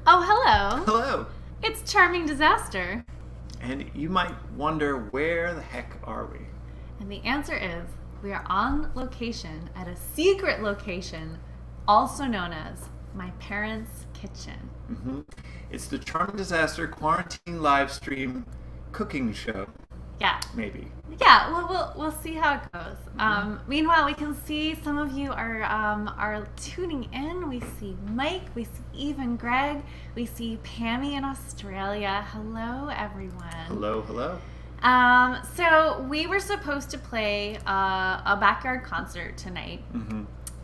Oh, hello. Hello. It's Charming Disaster. And you might wonder, where the heck are we? And the answer is, we are on location at a secret location, also known as my parents' kitchen. Mm-hmm. It's the Charming Disaster Quarantine Livestream cooking show. Yeah. Maybe. Yeah, well, we'll see how it goes. Meanwhile, we can see some of you are tuning in. We see Mike, we see Eve and Greg, we see Pammy in Australia. Hello, everyone. Hello, hello. So we were supposed to play a backyard concert tonight,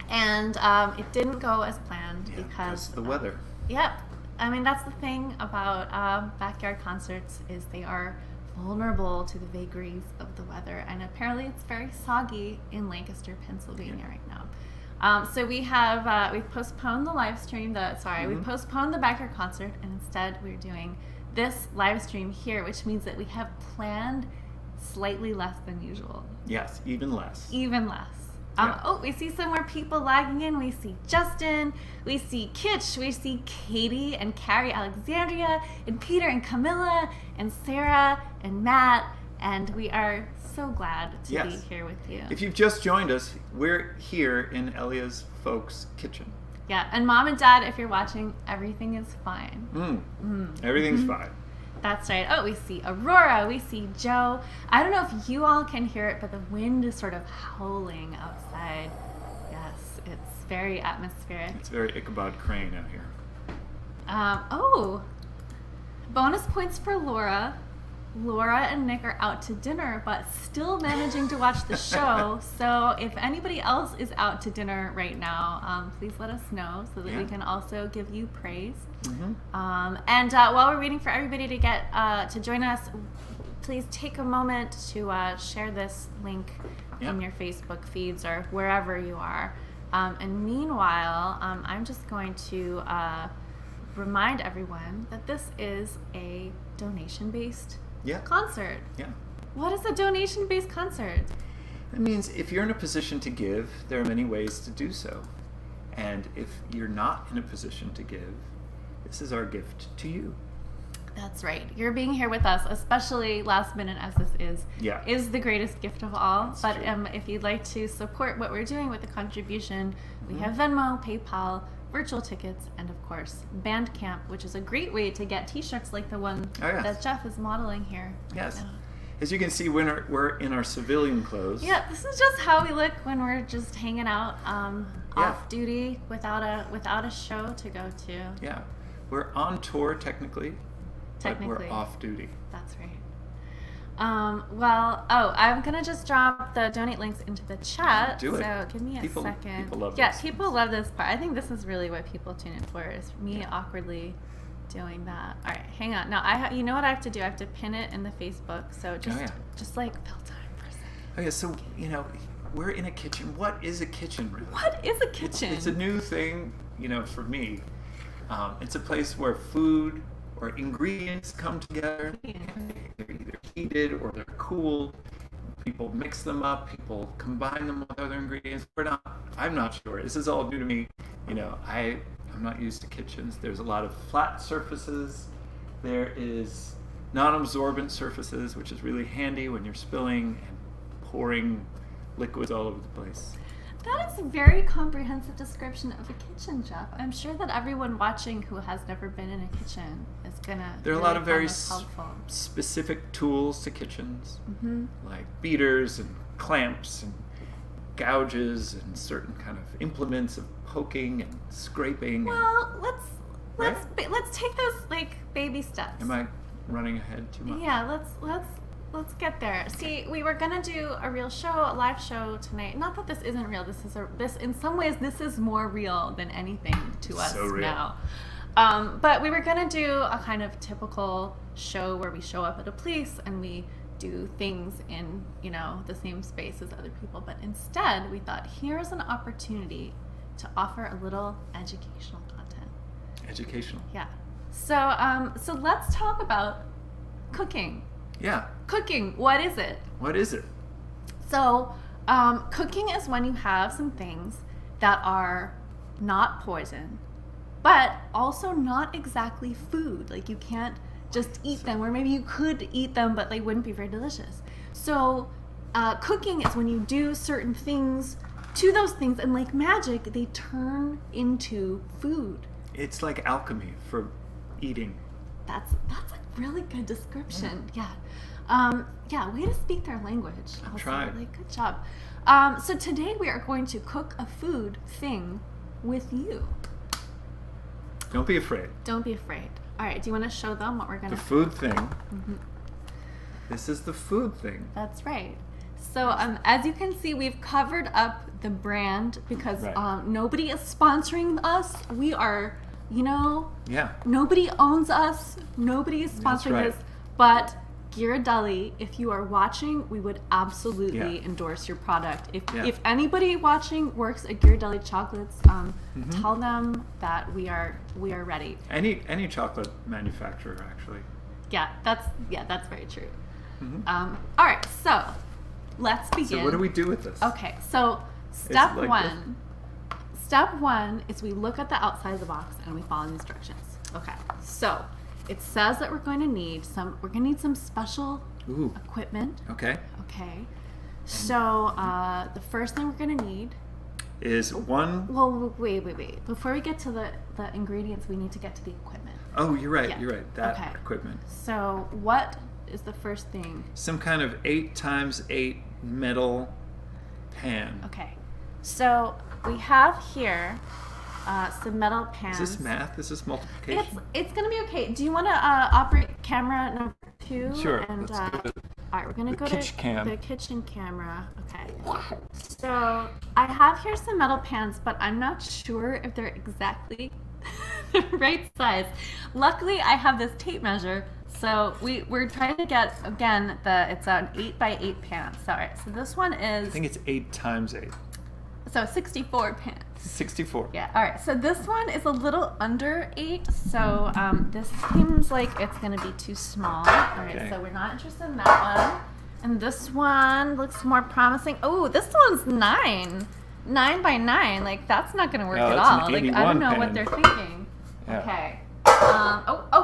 and it didn't go as planned because the weather. Yep. I mean, that's the thing about backyard concerts is they are vulnerable to the vagaries of the weather, and apparently it's very soggy in Lancaster, Pennsylvania right now. So we've postponed the live stream. We postponed the backyard concert, and instead we're doing this live stream here, which means that we have planned slightly less than usual. Yes, even less. Even less. We see some more people lagging in. We see Justin, we see Kitsch, we see Katie and Carrie Alexandria, and Peter and Camilla, and Sarah and Matt, and we are so glad to be here with you. If you've just joined us, we're here in Elia's folks' kitchen. Yeah, and Mom and Dad, if you're watching, everything is fine. Everything's fine. That's right. Oh, we see Aurora. We see Joe. I don't know if you all can hear it, but the wind is sort of howling outside. Yes, it's very atmospheric. It's very Ichabod Crane out here. Bonus points for Laura. Laura and Nick are out to dinner, but still managing to watch the show. So if anybody else is out to dinner right now, please let us know so that we can also give you praise. And while we're waiting for everybody to get to join us, please take a moment to share this link in your Facebook feeds or wherever you are. And meanwhile, I'm just going to remind everyone that this is a donation-based concert. Yeah. What is a donation-based concert? That means if you're in a position to give, there are many ways to do so. And if you're not in a position to give, this is our gift to you. That's right. You're being here with us, especially last minute as this is the greatest gift of all. That's but true. If you'd like to support what we're doing with the contribution, we have Venmo, PayPal, virtual tickets, and of course Bandcamp, which is a great way to get t-shirts like the one that Jeff is modeling here. Yes. As you can see, we're in our civilian clothes. Yeah, this is just how we look when we're just hanging out off duty without a show to go to. Yeah. We're on tour technically. But we're off duty. That's right. I'm going to just drop the donate links into the chat. Do it. So give me a second. People love this. Yeah, people love this part. I think this is really what people tune in for, is me awkwardly doing that. All right, hang on. Now, you know what I have to do? I have to pin it in the Facebook. So just like fill time for a second. Okay, so, we're in a kitchen. What is a kitchen, really? What is a kitchen? It's a new thing, for me. It's a place where food or ingredients come together. They're either heated or they're cooled. People mix them up. People combine them with other ingredients. I'm not sure. This is all new to me. I'm not used to kitchens. There's a lot of flat surfaces. There is non-absorbent surfaces, which is really handy when you're spilling and pouring liquids all over the place. That is a very comprehensive description of a kitchen, Jeff. I'm sure that everyone watching who has never been in a kitchen is gonna. There are a lot of very specific tools to kitchens, like beaters and clamps and gouges and certain kind of implements of poking and scraping. Well, let's take those like baby steps. Am I running ahead too much? Yeah, let's get there. See, we were gonna do a real show, a live show tonight. Not that this isn't real. This in some ways this is more real than anything to us now. But we were gonna do a kind of typical show where we show up at a place and we do things in the same space as other people. But instead, we thought here's an opportunity to offer a little educational content. Educational. Yeah. So let's talk about cooking. Yeah. Cooking, what is it? What is it? So, cooking is when you have some things that are not poison, but also not exactly food. Like you can't just eat them, or maybe you could eat them, but they wouldn't be very delicious. So cooking is when you do certain things to those things, and like magic, they turn into food. It's like alchemy for eating. That's a really good description. Yeah. Way to speak their language. I'm trying. Like, good job. So today we are going to cook a food thing with you. Don't be afraid. Don't be afraid. All right, do you want to show them what we're going to The food thing. Mm-hmm. This is the food thing. That's right. So as you can see, we've covered up the brand because nobody is sponsoring us. We are, nobody owns us. Nobody is sponsoring us. But Ghirardelli, if you are watching, we would absolutely endorse your product. If anybody watching works at Ghirardelli Chocolates, tell them that we are ready. Any chocolate manufacturer, actually. Yeah, that's very true. Mm-hmm. All right, so let's begin. So what do we do with this? Okay, so step one is we look at the outside of the box and we follow the instructions. Okay, so it says that we're going to need some special equipment. Okay. So the first thing we're going to need is one. Well, wait. Before we get to the ingredients, we need to get to the equipment. Oh, you're right. You're right. That equipment. So what is the first thing? Some kind of 8x8 metal pan. Okay. So we have here some metal pans. Is this math? Is this multiplication? It's going to be okay. Do you want to operate camera number 2? Sure. And, let's go to all right, we're going to go to the kitchen camera. Okay. So I have here some metal pans, but I'm not sure if they're exactly the right size. Luckily, I have this tape measure. So we're trying to get, again, it's an 8x8 pan. So, all right, so this one is... I think it's 8x8. So 64 pans. 64. Yeah, all right. So this one is a little under 8. So this seems like it's going to be too small. All right, so we're not interested in that one. And this one looks more promising. Oh, this one's 9. 9 by 9. Like, that's not going to work at all. Like, I don't know what they're thinking. Yeah. Okay.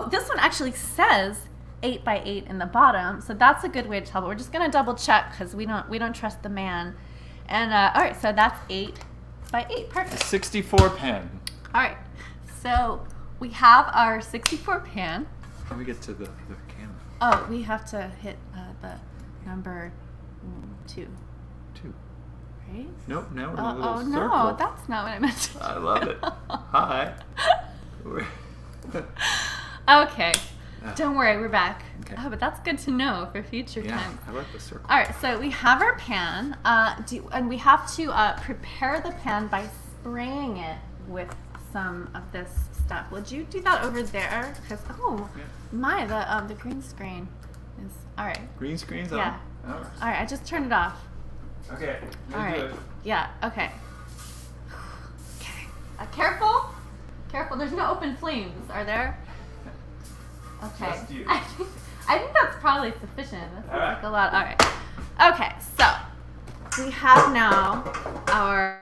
This one actually says 8 by 8 in the bottom. So that's a good way to tell. But we're just going to double check because we don't trust the man. And all right, so that's 8 by 8. Perfect. 64 pan. All right, so we have our 64 pan. How do we get to the camera? Oh, we have to hit the number 2. 2. Right? Nope. Now we're in a little circle. No, that's not what I meant to do. I love it. Hi. Okay. Don't worry, we're back. Okay. Oh, but that's good to know for future time. I like the circle. All right, so we have our pan, and we have to prepare the pan by spraying it with some of this stuff. Would you do that over there? Because the green screen is all right. Green screen's on. Yeah. Oh. All right, I just turned it off. Okay. All right. Good. Yeah. Okay. Okay. Careful. There's no open flames, are there? Okay. Just you. I think that's probably sufficient. That seems like a lot. All right. Okay, so we have now our...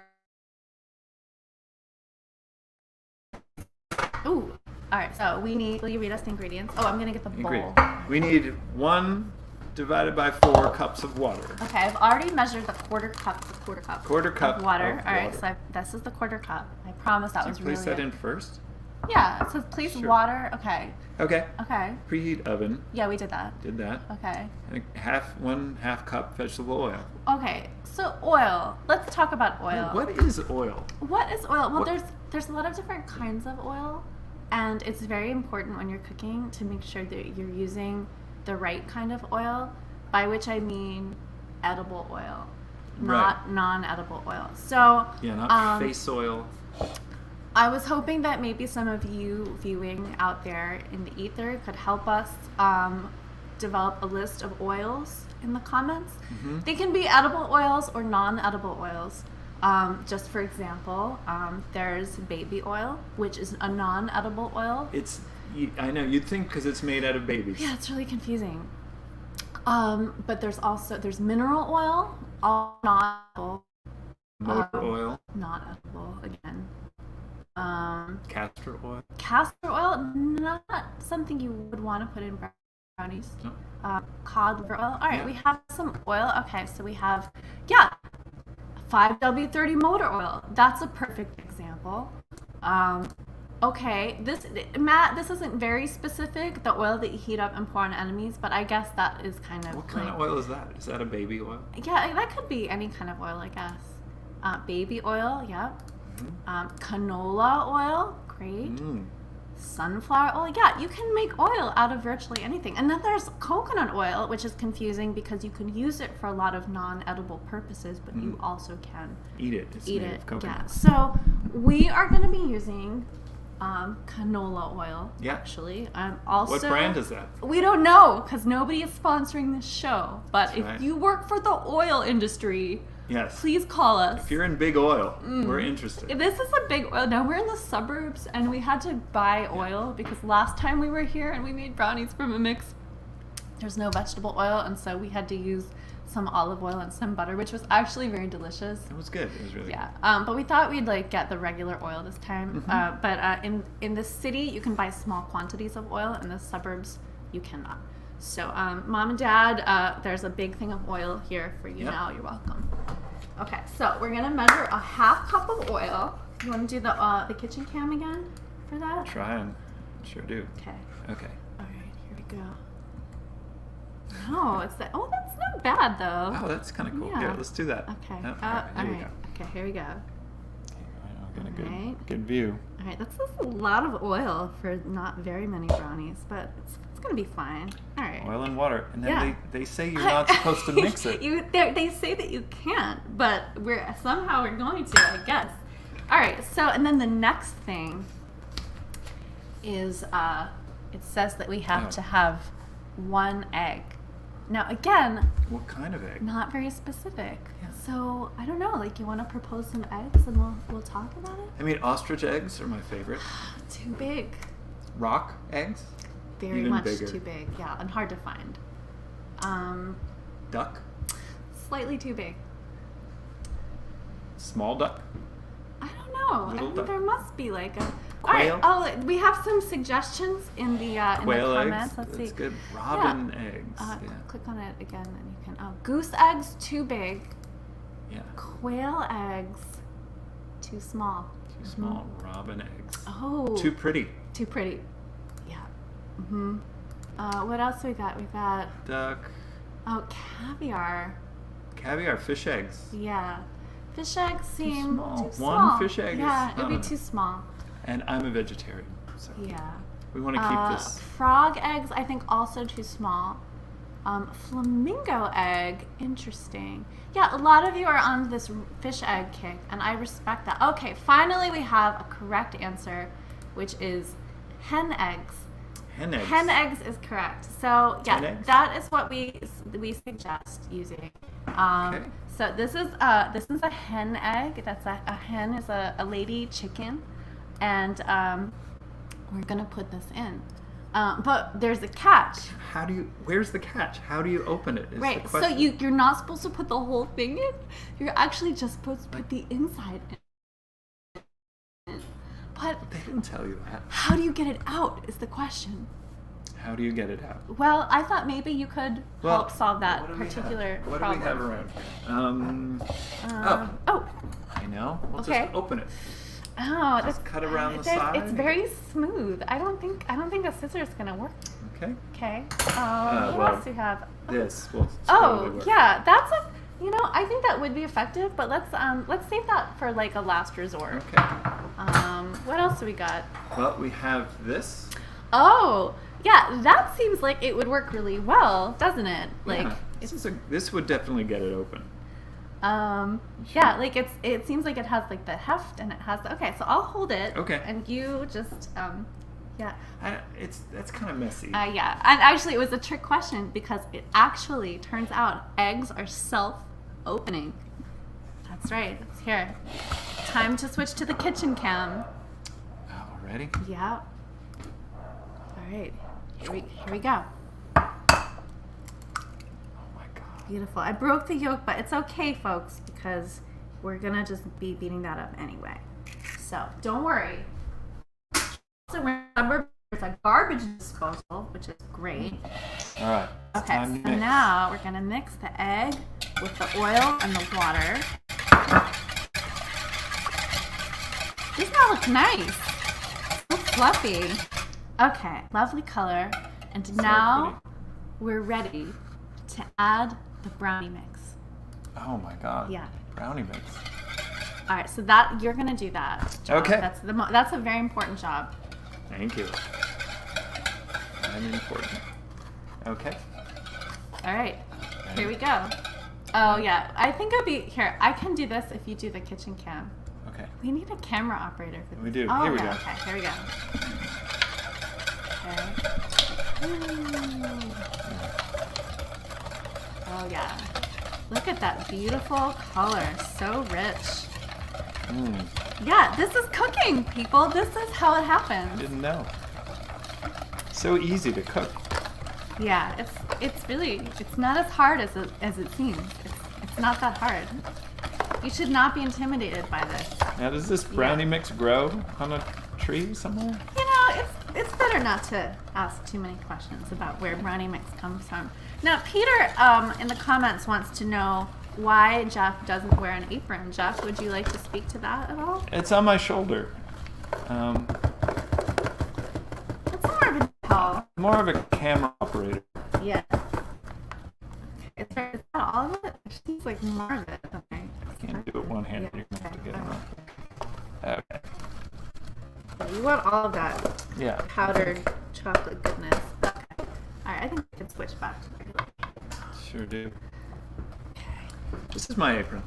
Ooh. All right, so we need... Will you read us the ingredients? Oh, I'm going to get the bowl. We need 1 divided by 4 cups of water. Okay, I've already measured the quarter cup of water. All right, so this is the quarter cup. I promise that was really... Place that in first? Yeah, it says please water. Okay. Preheat oven. Yeah, we did that. Okay. And 1/2 cup vegetable oil. Okay, so oil. Let's talk about oil. What is oil? Well, there's a lot of different kinds of oil, and it's very important when you're cooking to make sure that you're using the right kind of oil, by which I mean edible oil, not non-edible oil. So not face oil. I was hoping that maybe some of you viewing out there in the ether could help us develop a list of oils in the comments. Mm-hmm. They can be edible oils or non-edible oils. Just for example, there's baby oil, which is a non-edible oil. I know, you'd think because it's made out of babies. Yeah, it's really confusing. But there's mineral oil, all non-edible. Motor oil. Not edible, again. Castor oil. Castor oil, not something you would want to put in brownies. No. Cod liver oil. All right, Yeah. we have some oil. Okay, so we have 5W30 motor oil. That's a perfect example. Okay, Matt, this isn't very specific, the oil that you heat up and pour on enemies, but I guess that is kind of What kind of oil is that? Is that a baby oil? Yeah, that could be any kind of oil, I guess. Baby oil, yep. Canola oil, great. Sunflower oil, yeah, you can make oil out of virtually anything. And then there's coconut oil, which is confusing because you can use it for a lot of non-edible purposes, but you also can Eat it. It's eat made it. of coconut. Yeah. So we are going to be using canola oil. Yeah. Actually, also. What brand is that? We don't know because nobody is sponsoring this show. But That's if right. you work for the oil industry, Yes. please call us. If you're in big oil, we're interested. This is a big oil. Now we're in the suburbs and we had to buy oil because last time we were here and we made brownies from a mix, there's no vegetable oil, and so we had to use some olive oil and some butter, which was actually very delicious. It was good. It was really Yeah, but we thought we'd get the regular oil this time. But in the city, you can buy small quantities of oil. In the suburbs, you cannot. So, Mom and Dad, there's a big thing of oil here for you now. You're welcome. Okay, so we're gonna measure a 1/2 cup of oil. You want to do the kitchen cam again for that? good. Try and sure do. Okay. Okay. All right, here we go. No, it's that. Oh, that's not bad though. Oh, that's kind of cool. Yeah. Yeah, let's do that. Okay. Yeah, All here we right. go. Okay, here we go. I'll get a good, Alright. good view. All right, that's a lot of oil for not very many brownies, but it's gonna be fine. All right. Oil and water. And then Yeah. they say you're not supposed to mix it. They say that you can't, but we're going to, I guess. All right. So, and then the next thing is it says that we have to have 1 egg. Now, again, What kind of egg? not very specific. Yeah. So I don't know. You want to propose some eggs, and we'll talk about it. I mean, ostrich eggs are my favorite. Too big. Rock eggs? Very Even much bigger. too big. Yeah, and hard to find. Duck? Slightly too big. Small duck? I don't know. Little duck. There must be like a Quail? All right. Oh, we have some suggestions in the Quail comments. eggs? Let's That's see. good. Robin eggs. Yeah. Click on it again, and you can. Oh, goose eggs too big. Yeah. Quail eggs too small. Too small. Robin eggs. Oh. Too pretty. Too pretty. Yeah. What else we got? We got Duck. caviar. Caviar. Fish eggs. Yeah. Fish eggs seem small. too One small. fish egg is Yeah, it'd not be enough. too small. And I'm a vegetarian. So Yeah. we want to keep this. Frog eggs, I think, also too small. Flamingo egg, interesting. Yeah, a lot of you are on this fish egg kick, and I respect that. Okay, finally we have a correct answer, which is hen eggs. Hen eggs. Hen eggs is correct. So yeah, Hen eggs? that is what we suggest using. Okay. So this is a hen egg. That's a hen is a lady chicken, and we're gonna put this in. But there's a catch. Where's the catch? How do you open it? Is Right, the so question. you're not supposed to put the whole thing in. You're actually just supposed to put the inside in. But They didn't tell you that. how do you get it out is the question. How do you get it out? Well, I thought maybe you could help solve that what do we particular have? What problem. do we have around here? Oh, I know. We'll Okay. just open it. oh, Just cut around the side. It's very smooth. I don't think the scissors gonna work. Okay. Okay. What well, else do you have? This will Oh, totally work. yeah, that's I think that would be effective, but let's save that for like a last resort. Okay. What else do we got? Well, we have this. Oh, yeah, that seems like it would work really well, doesn't it? Like, Yeah. This would definitely get it open. yeah, like it seems like it has like the heft and it has okay, so I'll hold it. Okay. And you just, yeah. That's kind of messy. Yeah, and actually it was a trick question because it actually turns out eggs are self-opening. That's right. It's here. Time to switch to the kitchen cam. Already? Yeah. All right. Here we go. Oh my god. Beautiful. I broke the yolk, but it's okay, folks, because we're gonna just be beating that up anyway. So don't worry. Also, remember there's a garbage disposal, which is great. All right. Okay, so now we're gonna mix the egg with the oil and the water. These now look nice. So fluffy. Okay, lovely color. And now we're ready to add the brownie mix. Oh my God. Yeah. Brownie mix. All right, so that you're gonna do that job. Okay. That's a very important job. Thank you. I'm important. Okay. All right, here we go. Oh yeah, I think it'll be here. I can do this if you do the kitchen cam. Okay. We need a camera operator for this. We do. Oh, Here we go. Okay, here we go. Okay. Oh yeah. Look at that beautiful color. So rich. Yeah, this is cooking, people. This is how it I happens. didn't know. So easy to cook. Yeah, it's really not as hard as it seems. It's not that hard. You should not be intimidated by this. Now, does this brownie mix grow on a tree somewhere? You know, it's better not to ask too many questions about where brownie mix comes from. Now, Peter in the comments wants to know why Jeff doesn't wear an apron. Jeff, would you like to speak to that at all? It's on my shoulder. It's more of a towel. More of a camera operator. Yeah. Is that all of it? It seems like more of it. Okay. I can't do it one-handed. Yeah, You're going to have to get okay. it on. Okay. So you want all of that Yeah. powdered chocolate goodness. Okay. All right, I think we can switch back to regular. Sure do. Okay. This is my apron.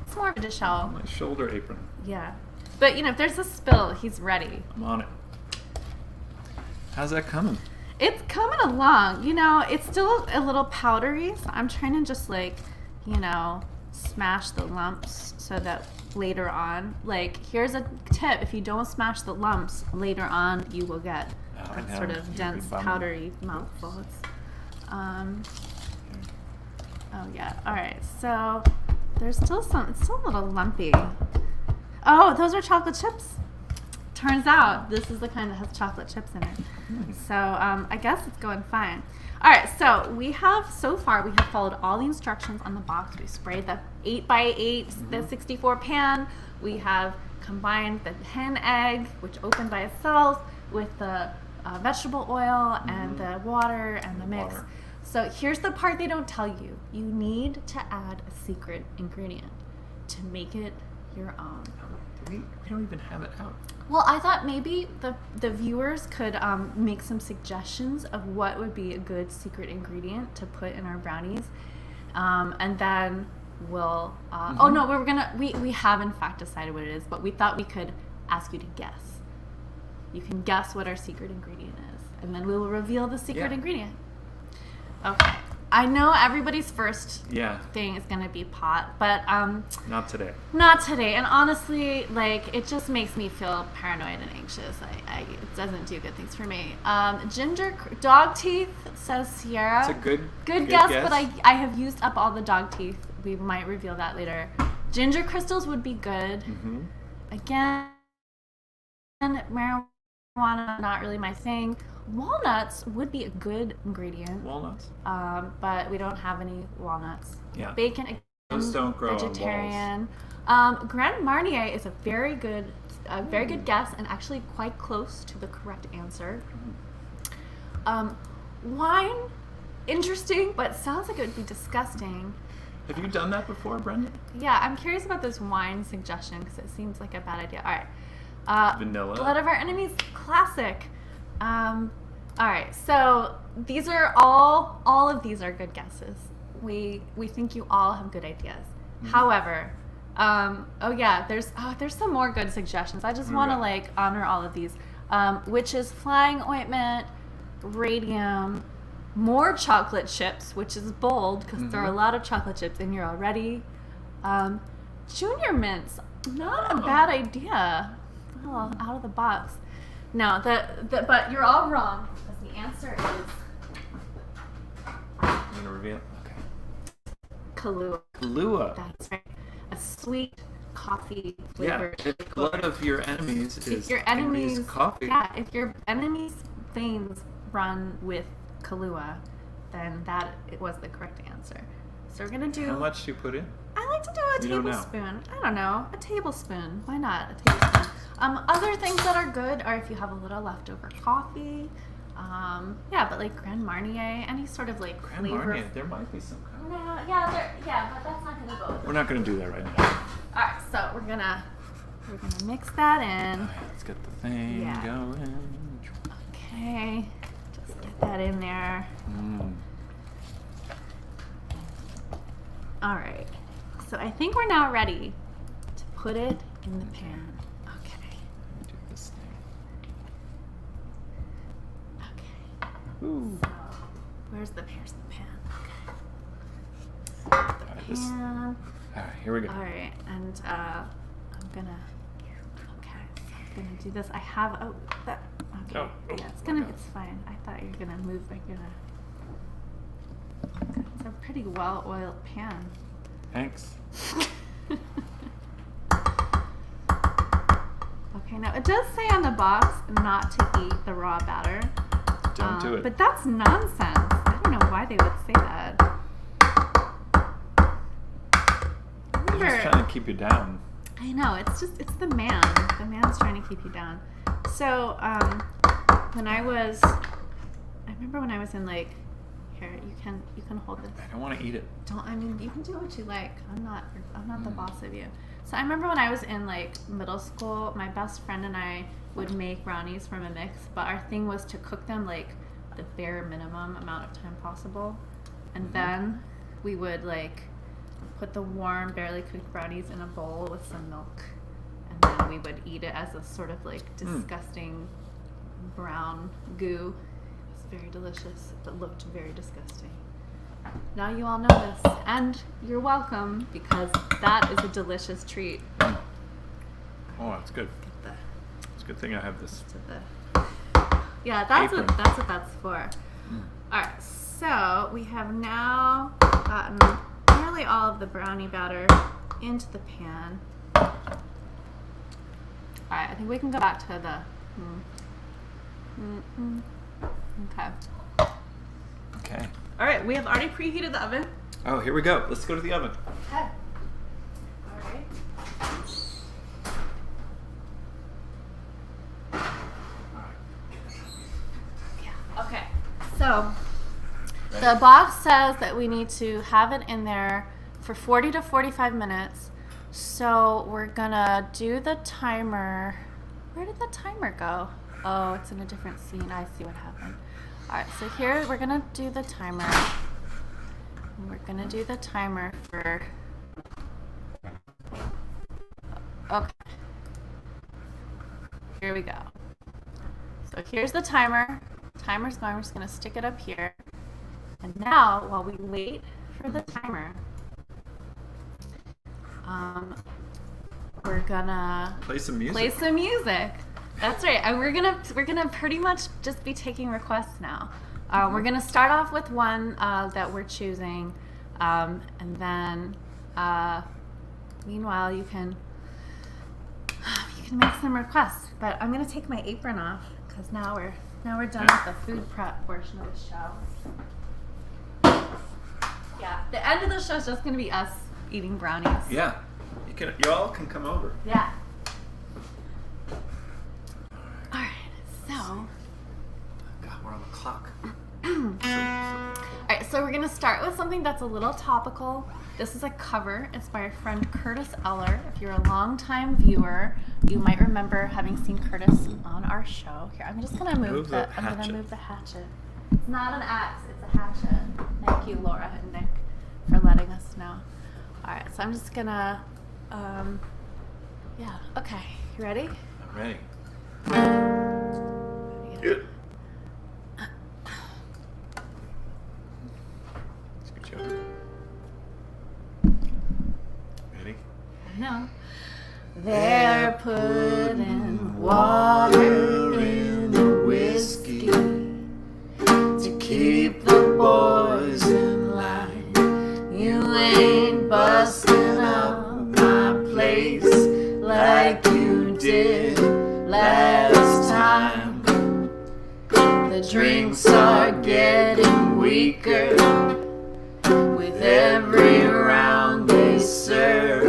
It's more of a dishell. My shoulder apron. Yeah. But, you know, if there's a spill, he's ready. I'm on it. How's that coming? It's coming along. You know, it's still a little powdery, so I'm trying to just, like, you know, smash the lumps so that later on, like, here's a tip. If you don't smash the lumps, later on you will get a sort of dense, powdery mouthful. Oh, yeah. All right. So there's still it's still a little lumpy. Oh, those are chocolate chips. Turns out this is the kind that has chocolate chips in it. So I guess it's going fine. All right, so so far we have followed all the instructions on the box. We sprayed the 8x8, the 64 pan. We have combined the hen egg, which opened by itself, with the vegetable oil and the water and the mix. So here's the part they don't tell you. You need to add a secret ingredient to make it your own. We don't even have it out. Well, I thought maybe the viewers could make some suggestions of what would be a good secret ingredient to put in our brownies, and then we'll. Oh no, we have in fact decided what it is, but we thought we could ask you to guess. You can guess what our secret ingredient is, and then we will reveal the secret ingredient. Okay. I know everybody's first thing is gonna be pot, but not today. Not today. And honestly, like, it just makes me feel paranoid and anxious. It doesn't do good things for me. Ginger dog teeth, says Sierra. It's a good guess, but I have used up all the dog teeth. We might reveal that later. Ginger crystals would be good. Again, marijuana, not really my thing. Walnuts would be a good ingredient. Walnuts? But we don't have any walnuts. Yeah. Bacon, again, those don't grow vegetarian. Grand Marnier is a very good guess and actually quite close to the correct answer. Wine, interesting, but sounds like it would be disgusting. Have you done that before, Brenda? Yeah, I'm curious about this wine suggestion because it seems like a bad idea. All right. Vanilla. Blood of Our Enemies, classic. All right, so these are all of these are good guesses. We think you all have good ideas. However, there's some more good suggestions. I just want to like honor all of these, which is flying ointment, radium, more chocolate chips, which is bold because there are a lot of chocolate chips in here already. Junior mints, not a bad idea. A little out of the box. No, but you're all wrong because the answer is. I'm gonna reveal. Okay. Kahlua. Kahlua. That's right. A sweet coffee Yeah, flavored. if blood of your enemies If is your enemies, coffee. yeah, if your enemies' veins run with Kahlua, then it was the correct answer. So we're gonna do. How much do you put in? I like to do a You don't know. tablespoon. I don't know, a tablespoon. Why not a tablespoon? Other things that are good are if you have a little leftover coffee. Yeah, but like Grand Marnier, any sort of like Grand flavor. Marnier, there might be some kind of... No, yeah, but that's not gonna go. We're not going to do that right now. All right, so we're gonna mix that in. Oh, yeah, let's get the thing Yeah. going. Okay, just get that in there. All right, so I think we're now ready to put it in the pan. Okay. Let me do this thing. Okay. Ooh. So, where's the pan? Okay. All right, here we go. All right, and I'm gonna. Okay, so I'm gonna do this. I have. Oh, that. Okay. Oh, Yeah, it's okay. It's fine. I thought you were gonna move. It's a pretty well-oiled pan. Thanks. Okay, now it does say on the box not to eat the raw batter. Don't do it. But that's nonsense. I don't know why they would say that. They're just trying to keep you down. I know, it's the man. The man's trying to keep you down. So, I remember when I was in like, here, you can hold this. I don't want to eat it. You can do what you like. I'm not the boss of you. So I remember when I was in like middle school, my best friend and I would make brownies from a mix, but our thing was to cook them like the bare minimum amount of time possible. And then we would like put the warm, barely cooked brownies in a bowl with some milk. And then we would eat it as a sort of like disgusting brown goo. It was very delicious, but looked very disgusting. Now you all know this, and you're welcome, because that is a delicious treat. Oh, that's good. Get the It's a good thing I have this. to the yeah, that's apron. what that's for. All right, so we have now gotten nearly all of the brownie batter into the pan. All right, I think we can go back to the. Okay. Okay. All right, we have already preheated the oven. Oh, here we go. Let's go to the oven. Okay. All right. Yeah. Okay. So the box says that we need to have it in there for 40 to 45 minutes. So we're gonna do the timer. Where did the timer go? Oh, it's in a different scene. I see what happened. All right, so here we're gonna do the timer. And we're gonna do the timer for. Okay. Here we go. So here's the timer. Timer's going. We're just gonna stick it up here. And now, while we wait for the timer, we're gonna Play some music. play some music. That's right. And we're gonna pretty much just be taking requests now. We're gonna start off with one that we're choosing, and then meanwhile you can make some requests. But I'm gonna take my apron off because now we're done with the food prep portion of the show. Yeah, the end of the show is just gonna be us eating brownies. Yeah. You all can come over. Yeah. All right. So. God, we're on the clock. All right, so we're gonna start with something that's a little topical. This is a cover. It's by our friend Curtis Eller. If you're a longtime viewer, you might remember having seen Curtis on our show. Here, I'm just gonna move the hatchet. It's not an axe, it's a hatchet. Thank you, Laura and Nick, for letting us know. All right, so I'm just gonna, yeah, okay. You ready? I'm ready. Good. Let's get you over. Ready? No. They're putting water in the whiskey to keep the boys in line. You ain't busting up my place like you did last time. The drinks are getting weaker with every round they serve.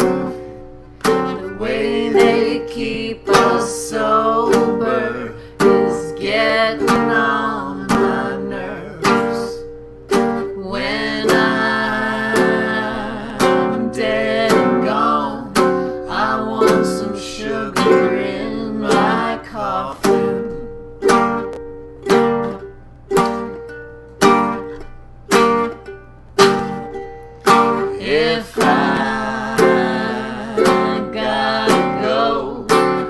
The way they keep us sober is getting on my nerves. When I'm dead and gone, I want some sugar in my coffin. If I gotta go,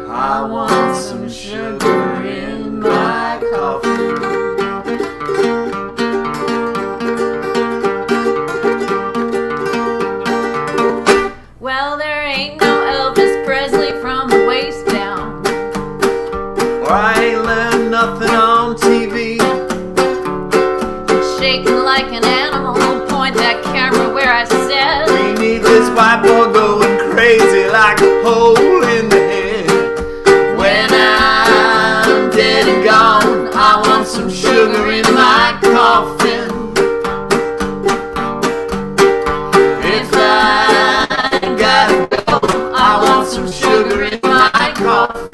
I want some sugar in my coffin. Well, there ain't no Elvis Presley from the waist down. Or I ain't learned nothing on TV. Shaking like an animal, point that camera where I said. We need this white boy going crazy like a hole in the head. When I'm dead and gone, I want some sugar in my coffin. If I gotta go, I want some sugar in my coffin.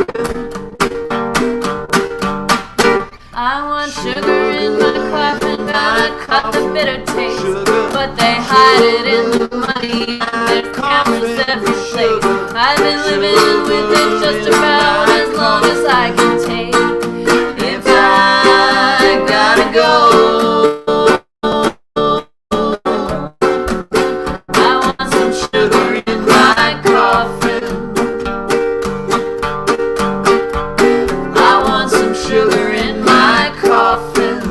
I want sugar in my coffin, gotta cut the bitter taste. But they hide it in the money, and there's cameras every place. I've been living with it just about as long as I can take. If I gotta go, I want some sugar in my coffin. I want some sugar in my coffin.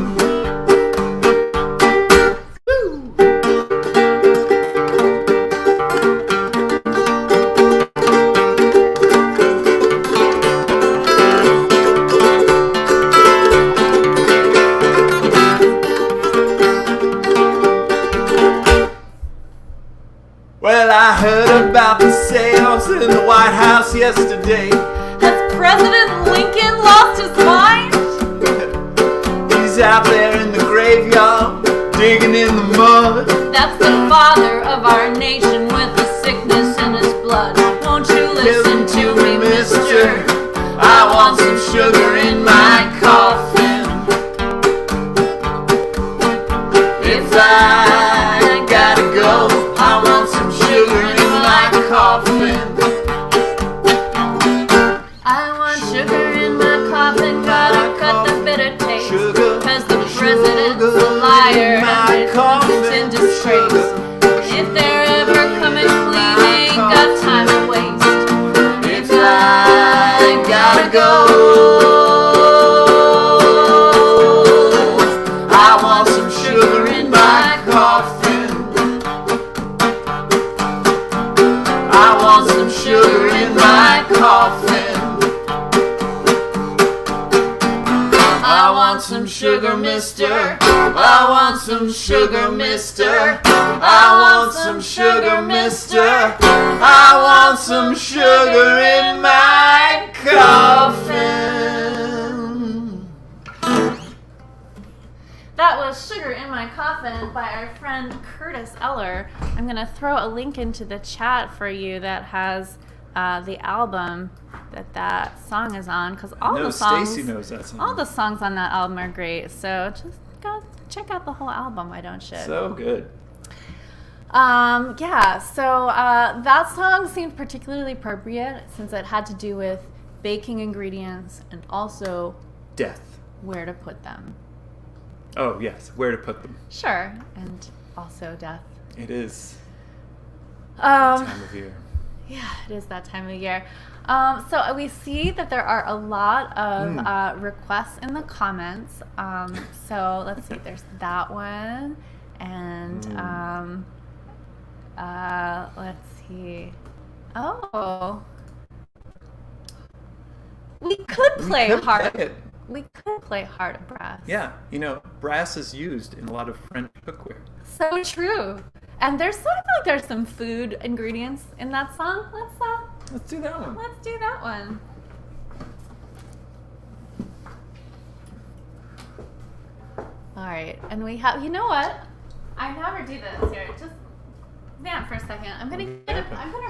Well, I heard about the sales in the White House yesterday. Has President Lincoln lost his mind? He's out there in the graveyard, digging in the mud. That's the father of our nation with the sickness in his blood. Won't you listen to me, mister? I want some sugar in my coffin. If I gotta go, I want some sugar in my coffin. I want sugar in my coffin, gotta cut the bitter taste. Cause the president's a liar and it's in disgrace. If they're ever coming clean, they ain't got time to waste. If I gotta go, I want some sugar in my coffin. I want some sugar in my coffin. I want some sugar, mister. I want some sugar, mister. I want some sugar, mister. I want some sugar in my coffin. That was Sugar in My Coffin by our friend Curtis Eller. I'm going to throw a link into the chat for you that has the album that song is on, because all the songs, Stacy knows that song. all the songs on that album are great. So just go check out the whole album. Why don't you? So good. Yeah. So that song seemed particularly appropriate since it had to do with baking ingredients and also Death. where to put them. Oh, yes. Where to put them. Sure, and also death. It is time of year. Yeah, it is that time of year. So we see that there are a lot of requests in the comments. So let's see, there's that one. And let's see. Oh. We could play Heart. We could play Heart of Brass. Yeah, you know, brass is used in a lot of French cookware. So true. And there's sort of like there's some food ingredients in that song. Let's do that one. Let's do that one. All right, and we have. You know what? I never do this here. Just vamp for a second. I'm gonna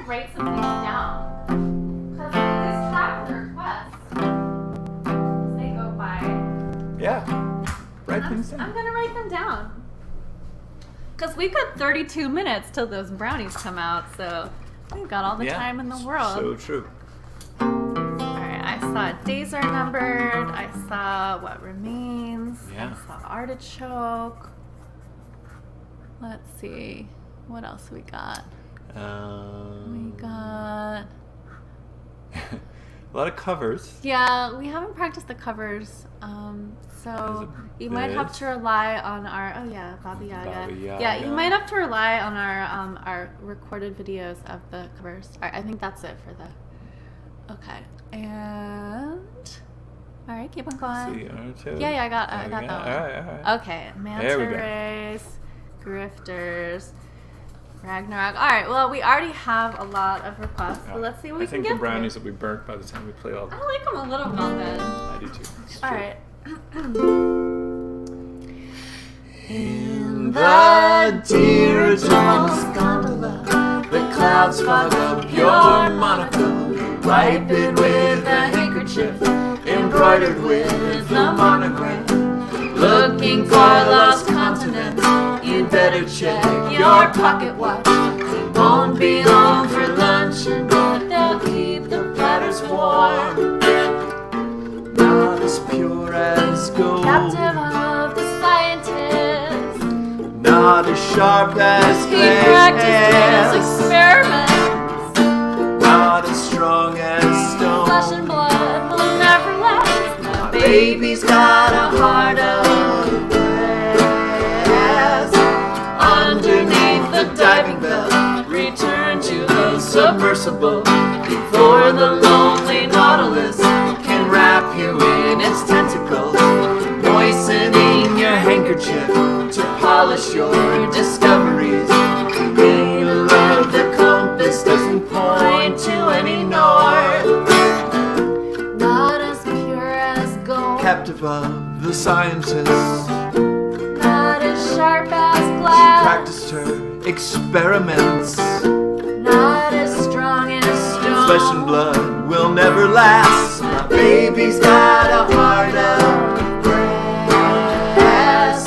write some things down because we lose track of the requests as they go by. Yeah. Write things down. I'm gonna write them down because we've got 32 minutes till those brownies come out, so we've got all the time in the world. So true. Alright, I saw Days Are Numbered, I saw What Remains, Yeah. I saw Artichoke. Let's see, what else we got? We got... A lot of covers. Yeah, we haven't practiced the covers, so you might have to rely on our... Oh yeah, Baba Yaga. Yeah, you might have to rely on our recorded videos of the covers. Alright, I think that's it for the... Okay, and... Alright, keep on going. Yeah, I got that one. Alright. Okay, Manta Race, Grifters, Ragnarok. Alright, well, we already have a lot of requests, so let's see what we can get. I think the brownies will be burnt by the time we play all the... I like them a little melted. I do too. Alright. In the Dirigibles gondola, the clouds fog up your monocle. Wipe it with a handkerchief embroidered with the monogram. Looking for lost continents, you'd better check your pocket watch. You won't be home for lunch, and they'll keep the platters warm. Not as pure as gold, Captive of the scientist, not as sharp as he practiced his experiments. Not as strong as stone. Flesh and blood will never last. My baby's got a heart of glass. Underneath the diving bell, return to the submersible before the lonely Nautilus can wrap you in its tentacles. Moistening your handkerchief to polish your discoveries. The needle of the compass doesn't point to any north. Not as pure as gold, Captive of the scientist, not as sharp as she glass, practiced her experiments. not as strong as stone. Flesh and blood will never last. My baby's got a heart of brass.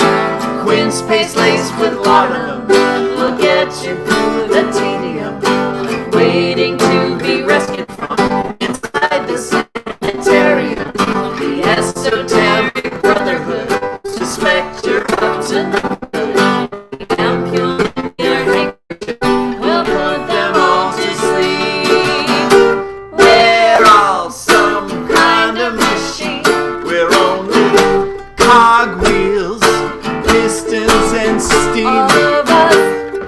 Quince Paste laced with laudanum will get you through the tedium of waiting to be rescued from inside the sanitarium. The esoteric brotherhood suspect you're up to no good. The ampule in your handkerchief will put them all to sleep. We're all some kind of machine. We're only cogwheels, pistons and steam. All of us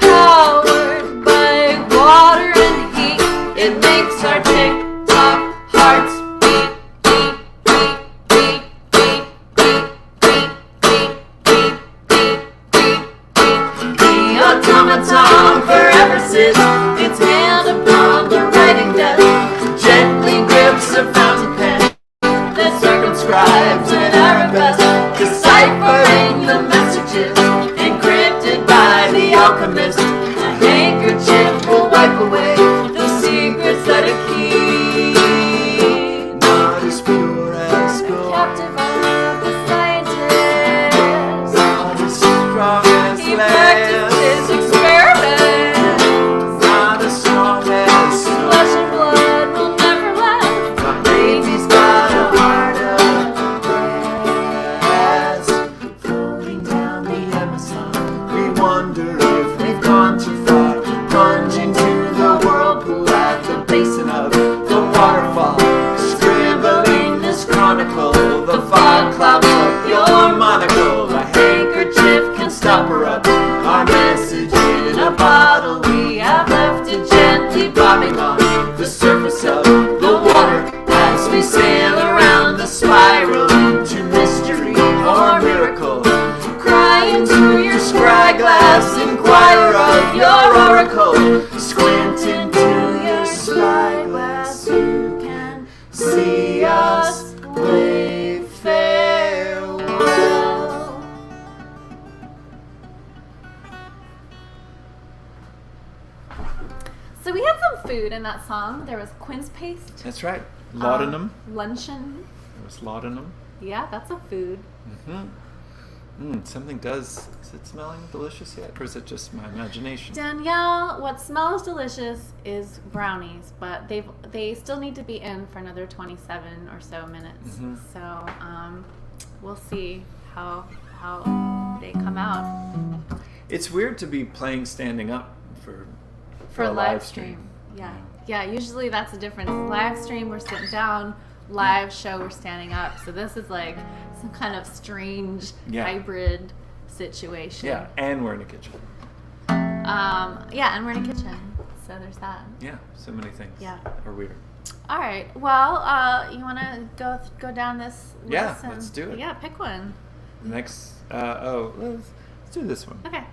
powered by water and heat. It makes our tick-tock hearts beat, beat, beat, beat, beat, beat, beat, beat, beat, beat, beat, beat. The automaton forever sits its hand upon the writing desk, gently grips a fountain pen that circumscribes an arabesque, deciphering the messages encrypted by the alchemist. A handkerchief will wipe away the secrets that it keeps. So we had some food in that song. There was Quince Paste. That's right. Laudanum. Luncheon. There was laudanum. Yeah, that's a food. Something does. Is it smelling delicious yet, or is it just my imagination? Danielle, what smells delicious is brownies, but they still need to be in for another 27 or so minutes. So we'll see how they come out. It's weird to be playing standing up for a a live stream. Yeah. Usually that's the difference. Live stream, we're sitting down. Live show, we're standing up. So this is like some kind of strange hybrid situation. Yeah, and we're in a kitchen. And we're in a kitchen. So there's that. Yeah, so many things. Yeah. Are weird. All right. Well, you want to go down this list? Yeah, let's do it. Yeah, pick one. Next, let's do this one. Okay.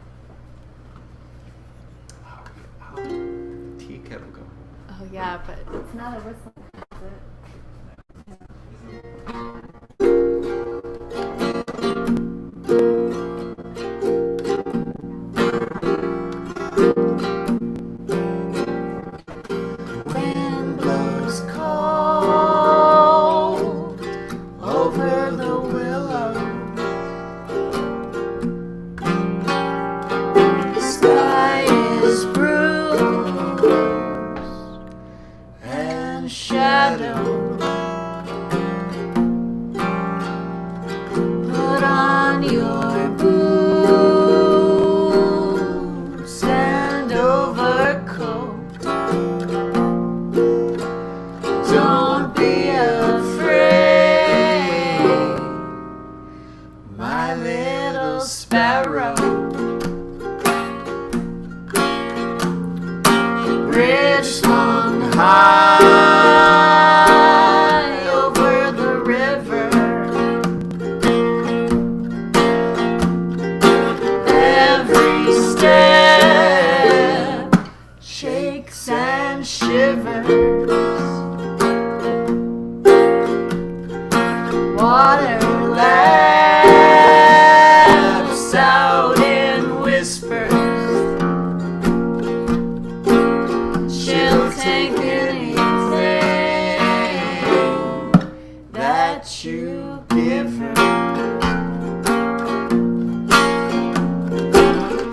How did tea kettle go? Oh yeah, but it's not a whistle, is it? Wind blows cold over the willow. Sky is bruised and shadow. Put on your boots and overcoat. Don't be afraid, my little sparrow. Bridge swung high over the river. Every step shakes and shivers. Water laughs out in whispers. She'll take anything that you give her.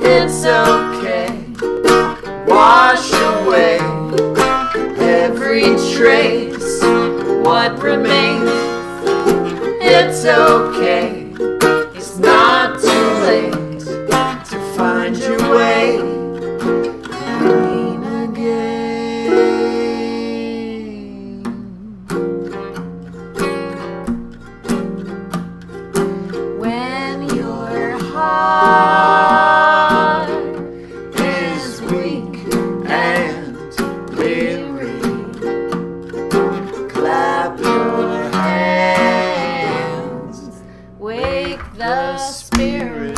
It's okay, wash away every trace, what remains. It's okay, it's not too late to find your way clean again. When your heart is weak and weary, clap your hands, wake the spirit.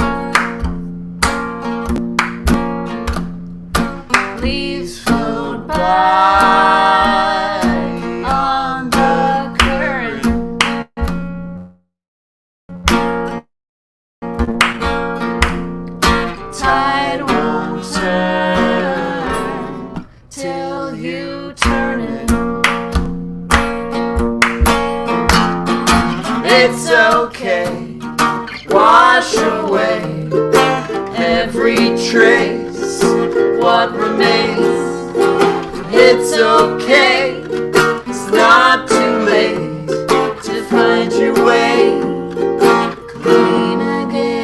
Leaves float by on the current. Tide won't turn till you turn it. It's okay, wash away every trace, what remains. It's okay, it's not too late to find your way clean again.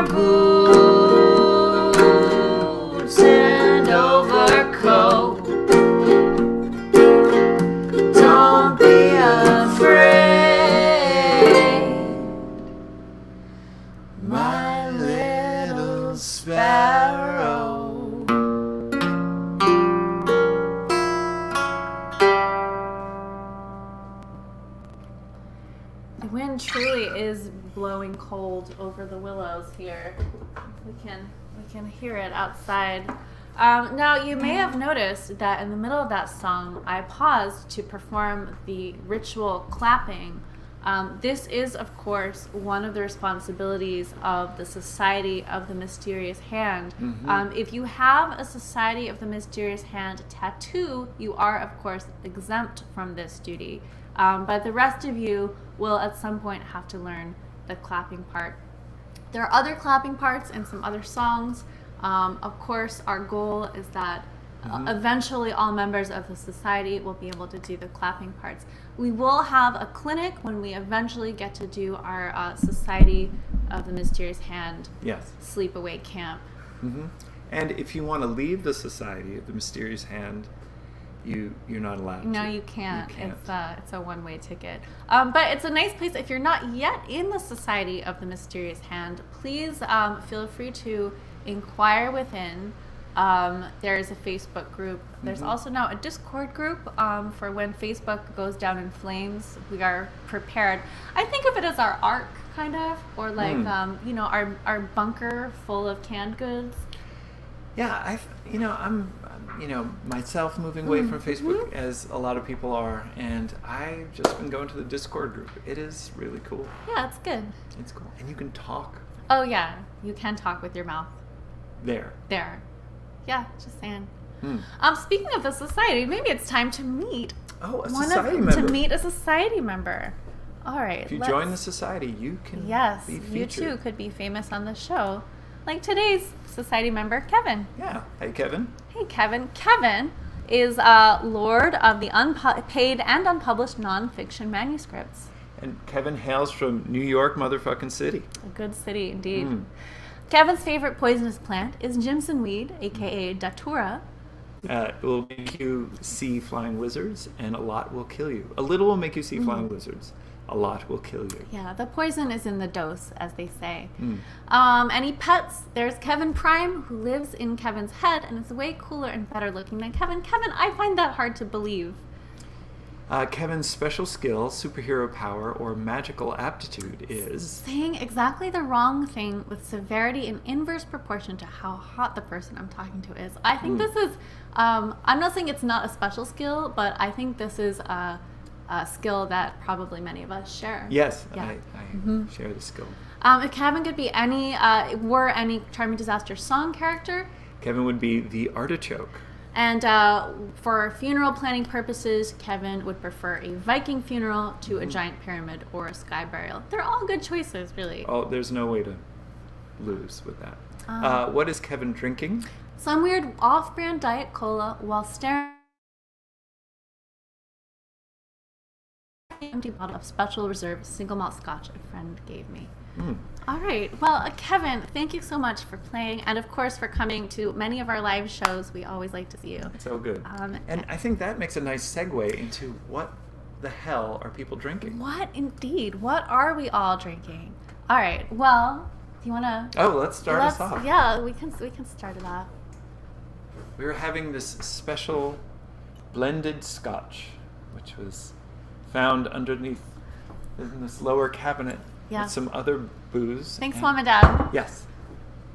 our boots and overcoat. Don't be afraid, my little sparrow. The wind truly is blowing cold over the willows here. We can hear it outside. Now you may have noticed that in the middle of that song, I paused to perform the ritual clapping. This is, of course, one of the responsibilities of the Society of the Mysterious Hand. If you have a Society of the Mysterious Hand tattoo, you are, of course, exempt from this duty. But the rest of you will at some point have to learn the clapping part. There are other clapping parts in some other songs. Of course, our goal is that eventually all members of the society will be able to do the clapping parts. We will have a clinic when we eventually get to do our Society of the Mysterious Hand sleepaway camp. And if you want to leave the Society of the Mysterious Hand, you're not allowed No, to. you can't. It's a one-way ticket. But it's a nice place. If you're not yet in the Society of the Mysterious Hand, please feel free to inquire within. There's a Facebook group. There's also now a Discord group for when Facebook goes down in flames. We are prepared. I think of it as our ark, kind of, or like our bunker full of canned goods. Yeah, I'm myself moving away from Facebook as a lot of people are, and I've just been going to the Discord group. It is really cool. Yeah, it's good. It's cool, and you can talk Oh yeah, you can talk with your mouth. there. Yeah, just saying. Speaking of the society, maybe it's time to meet Oh, a society member. To meet a society member. All right. If you join the society, you can be featured. You too could be famous on the show. Like today's society member, Kevin. Yeah. Hey, Kevin. Hey, Kevin. Kevin is Lord of the unpaid and unpublished nonfiction manuscripts. And Kevin hails from New York motherfucking city. A good city, indeed. Kevin's favorite poisonous plant is Jimson weed, aka Datura. It will make you see flying lizards, and a lot will kill you. A little will make you see flying lizards. A lot will kill you. Yeah, the poison is in the dose, as they say. Any pets? There's Kevin Prime, who lives in Kevin's head and is way cooler and better looking than Kevin. Kevin, I find that hard to believe. Kevin's special skill, superhero power, or magical aptitude is saying exactly the wrong thing with severity in inverse proportion to how hot the person I'm talking to is. I think this is, I'm not saying it's not a special skill, but I think this is a skill that probably many of us share. Yes, Yeah. I share the skill. If Kevin could be any Charming Disaster song character, Kevin would be the artichoke. and for funeral planning purposes, Kevin would prefer a Viking funeral to a giant pyramid or a sky burial. They're all good choices, really. Oh, there's no way to lose with that. What is Kevin drinking? Some weird off-brand diet cola while staring at an empty bottle of Special Reserve single malt Scotch a friend gave me. All right. Well, Kevin, thank you so much for playing, and of course for coming to many of our live shows. We always like to see you. So good. And I think that makes a nice segue into what the hell are people drinking? What indeed? What are we all drinking? All right. Well, do you want to? Oh, let's start us off. Yeah, we can start it off. We're having this special blended Scotch, which was found underneath in this lower cabinet with some other booze. Thanks, Mom and Dad. Yes.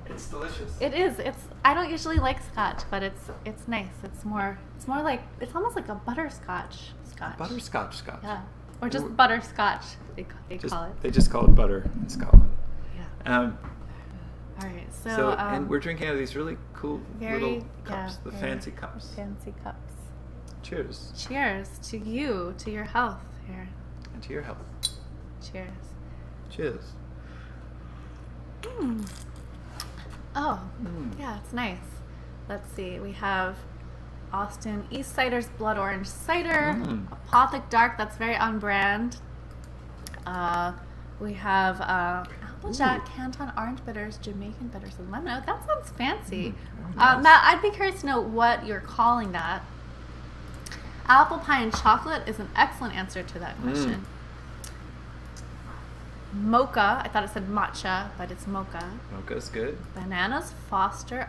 It's delicious. It is. I don't usually like Scotch, but it's nice. It's more like, it's almost like a butterscotch Scotch. Butterscotch Scotch. Yeah. Or just butterscotch, they call it. They just call it butter in Scotland. Yeah. All right. So and we're drinking out of these really cool little cups, the very fancy cups. Fancy cups. Cheers. Cheers to you, to your health here. And to your health. Cheers. Cheers. Oh, yeah, it's nice. Let's see. We have Austin East Cider's Blood Orange Cider, Apothic Dark, that's very on brand. We have Applejack, Canton orange bitters, Jamaican bitters, and lemon. Oh, that sounds fancy. Nice. Matt, I'd be curious to know what you're calling that. Apple pie and chocolate is an excellent answer to that question. Mocha, I thought it said matcha, but it's mocha. Mocha's good. Bananas Foster.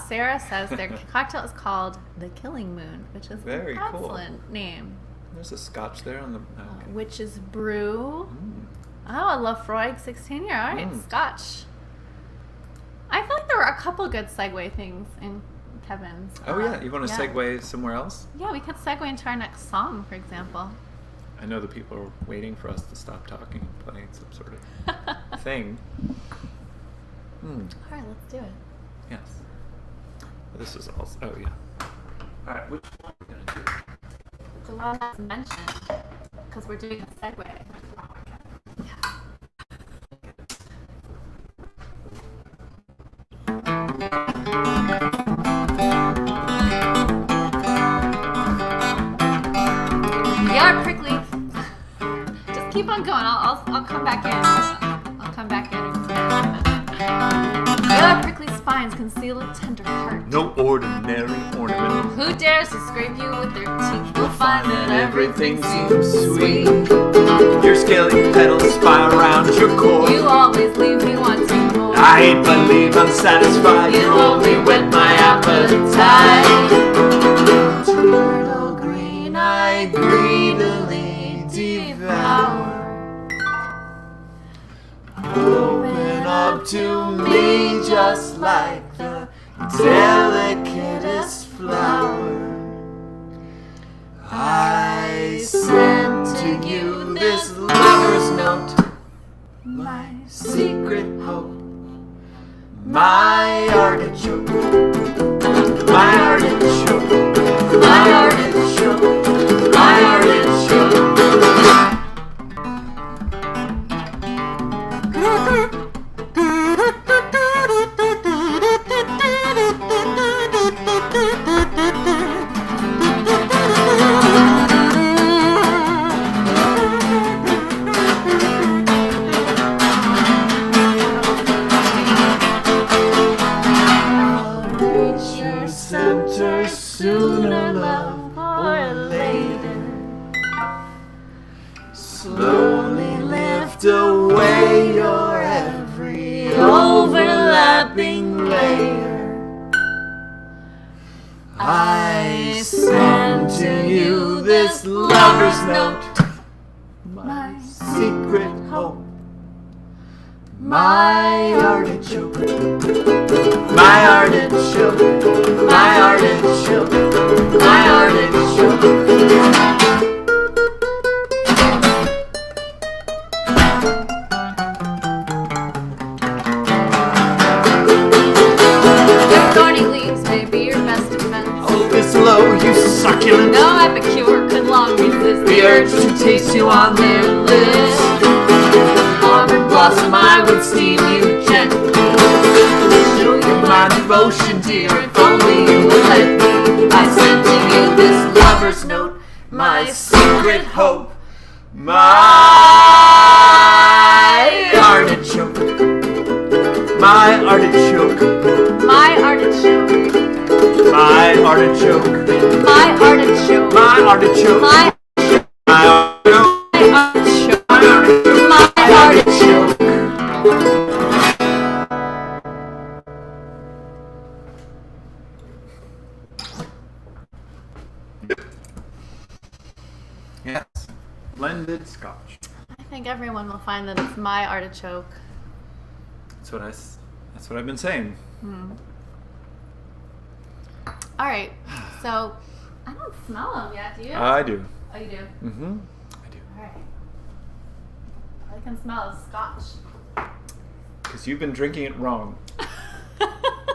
Sarah says their cocktail is called the Killing Moon, which is Very an cool. excellent name. There's a Scotch there on the. Okay. Witch's Brew. Mm. Oh, a Lafroig 16 year. All right, Scotch. I feel like there were a couple good segue things in Kevin's. Oh yeah, you want to segue somewhere else? Yeah, we could segue into our next song, for example. I know the people are waiting for us to stop talking and playing some sort of thing. All right, let's do it. Yes. This is also. Oh yeah. All right, which one are we gonna do? The one that's mentioned, because we're doing a segue. Yeah, prickly. Just keep on going. I'll come back in. I'll come back in. Your prickly spines conceal a tender heart. No ordinary ornament. Who dares to scrape you with their teeth will find that everything seems seems sweet. sweet. Your scaly petals spy around your core. You always leave me wanting more. I hate but leave unsatisfied. You only whet my appetite. Turtle green I greedily devour. Open up to me just like the delicatest flower. I sent to you this lover's note, my secret hope, my artichoke, my artichoke, my artichoke, my artichoke. Center sooner, love, or later. Slowly lift away your every overlapping layer. I send to you this lover's note, my secret hope, my artichoke, my artichoke, my artichoke, my artichoke. Your thorny leaves may be your best defense. Oh, this low, you succulent. No epicure could long resist The urge to taste you on their lips. Armored blossom, I would steam you gently. Show you my devotion, dear. If only you would let me. I send to you this lover's note, My secret hope, my artichoke, my artichoke, my artichoke, my artichoke, my artichoke, my artichoke, my my artichoke, artichoke, my artichoke. Yes, blended Scotch. I think everyone will find that it's my artichoke. That's what I've been saying. All right, so I don't smell them yet. Do you? I do. Oh, you do. Mm-hmm. I do. All right. All I can smell is Scotch. Because you've been drinking it wrong.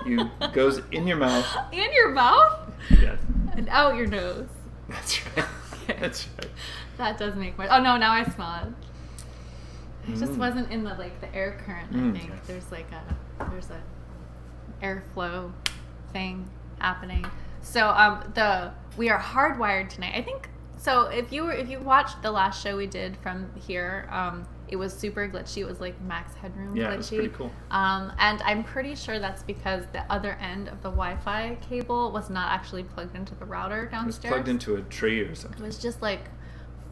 You goes in your mouth. In your mouth Yes. and out your nose. That's right. Okay. That's right. That does make more. Oh no, now I smell it. It just wasn't in the air current. I think yes. there's a airflow thing happening. So we are hardwired tonight. I think so. If you watched the last show we did from here, it was super glitchy. It was like max headroom Yeah, glitchy. it was pretty cool. And I'm pretty sure that's because the other end of the Wi-Fi cable was not actually plugged into the router It was downstairs. plugged into a tree or It something. was just like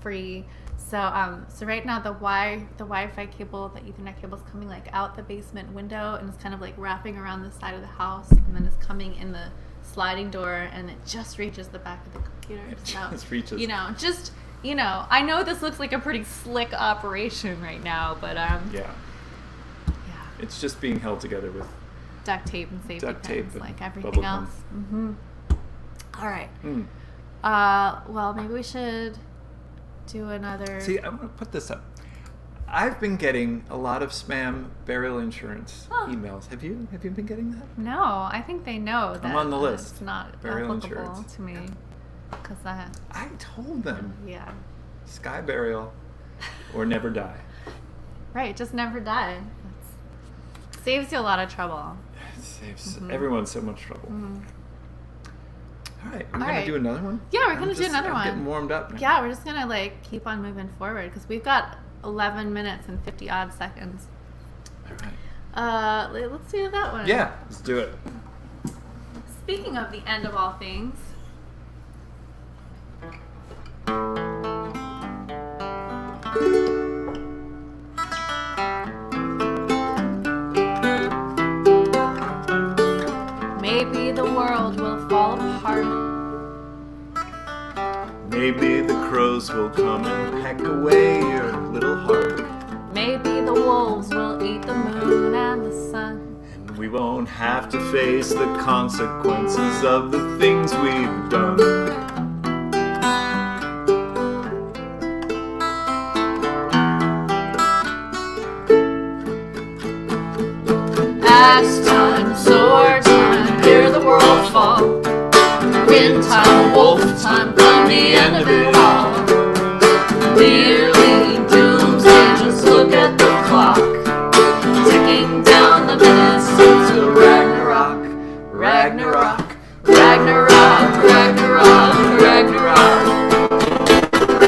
free. So so right now the Wi-Fi cable, the Ethernet cable is coming like out the basement window and it's kind of like wrapping around the side of the house and then it's coming in the sliding door and it just reaches the back of the computer. It So, just reaches. I know this looks like a pretty slick operation right now, but Yeah. yeah, It's just being held together with duct tape and safety duct tape pins and like everything bubble else. gum. All right. Mm. Well, maybe we should do another. See, I want to put this up. I've been getting a lot of spam burial insurance Huh. emails. Have you been getting that? No, I think they know that on the list. it's not Burial applicable insurance. to me. Because I told them. yeah. Sky burial or never die. Right, just never die. Saves you a lot of trouble. It saves everyone so much trouble. All right, we're All going right. to do another one? Yeah, we're gonna do another I'm one. getting warmed up now. Yeah, we're just gonna like keep on moving forward because we've got 11 minutes and 50 odd seconds. All right. Let's do that one. Yeah, let's do it. Speaking of the end of all things. Maybe the world will fall apart. Maybe the crows will come and peck away your little heart. Maybe the wolves will eat the moon and the sun. And we won't have to face the consequences of the things we've done. Axe time, sword time, hear the world fall. Wind time, wolf time, come the end of it all. Nearly doomsday, just look at the clock. Ticking down the minutes into Ragnarok. Ragnarok, Ragnarok, Ragnarok, Ragnarok.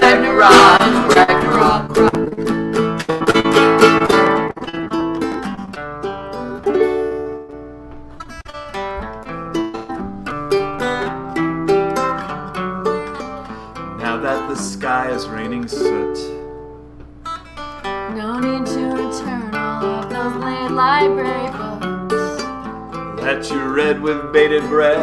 Ragnarok, Ragnarok, Now that the sky is raining soot, No need to return all of those late library books. that you read with bated breath,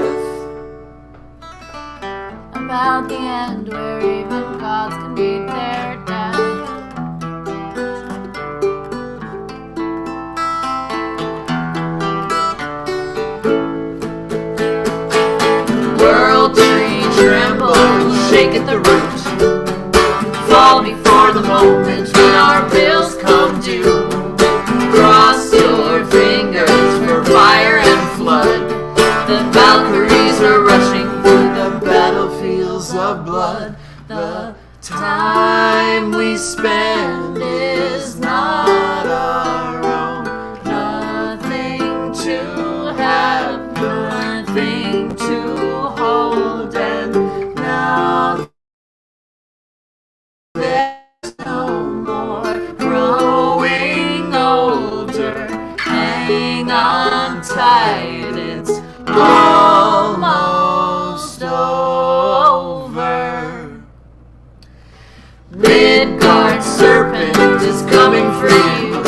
About the end where even gods can meet their death. world tree tremble, shake at the root. Fall before the moment when our bills come due. Cross your fingers for fire and flood. The Valkyries are rushing through the battlefields of blood. The time we spend is not our own. Nothing to have, nothing to hold, and now there's no more growing older. Hang on tight, it's almost over. Midgard serpent is coming for you.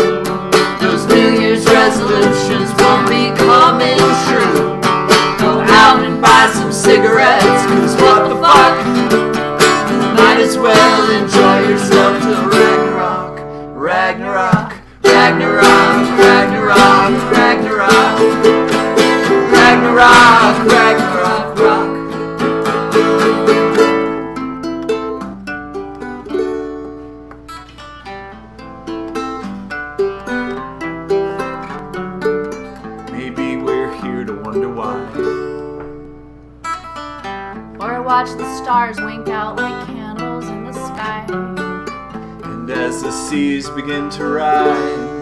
Those New Year's resolutions won't be coming true. Go out and buy some cigarettes, 'cause what the fuck? Might as well enjoy yourself till Ragnarok. Ragnarok, Ragnarok, Ragnarok, Ragnarok. Ragnarok, Ragnarok, rock. maybe we're here to wonder why. Or watch the stars wink out like candles in the sky. And as the seas begin to rise,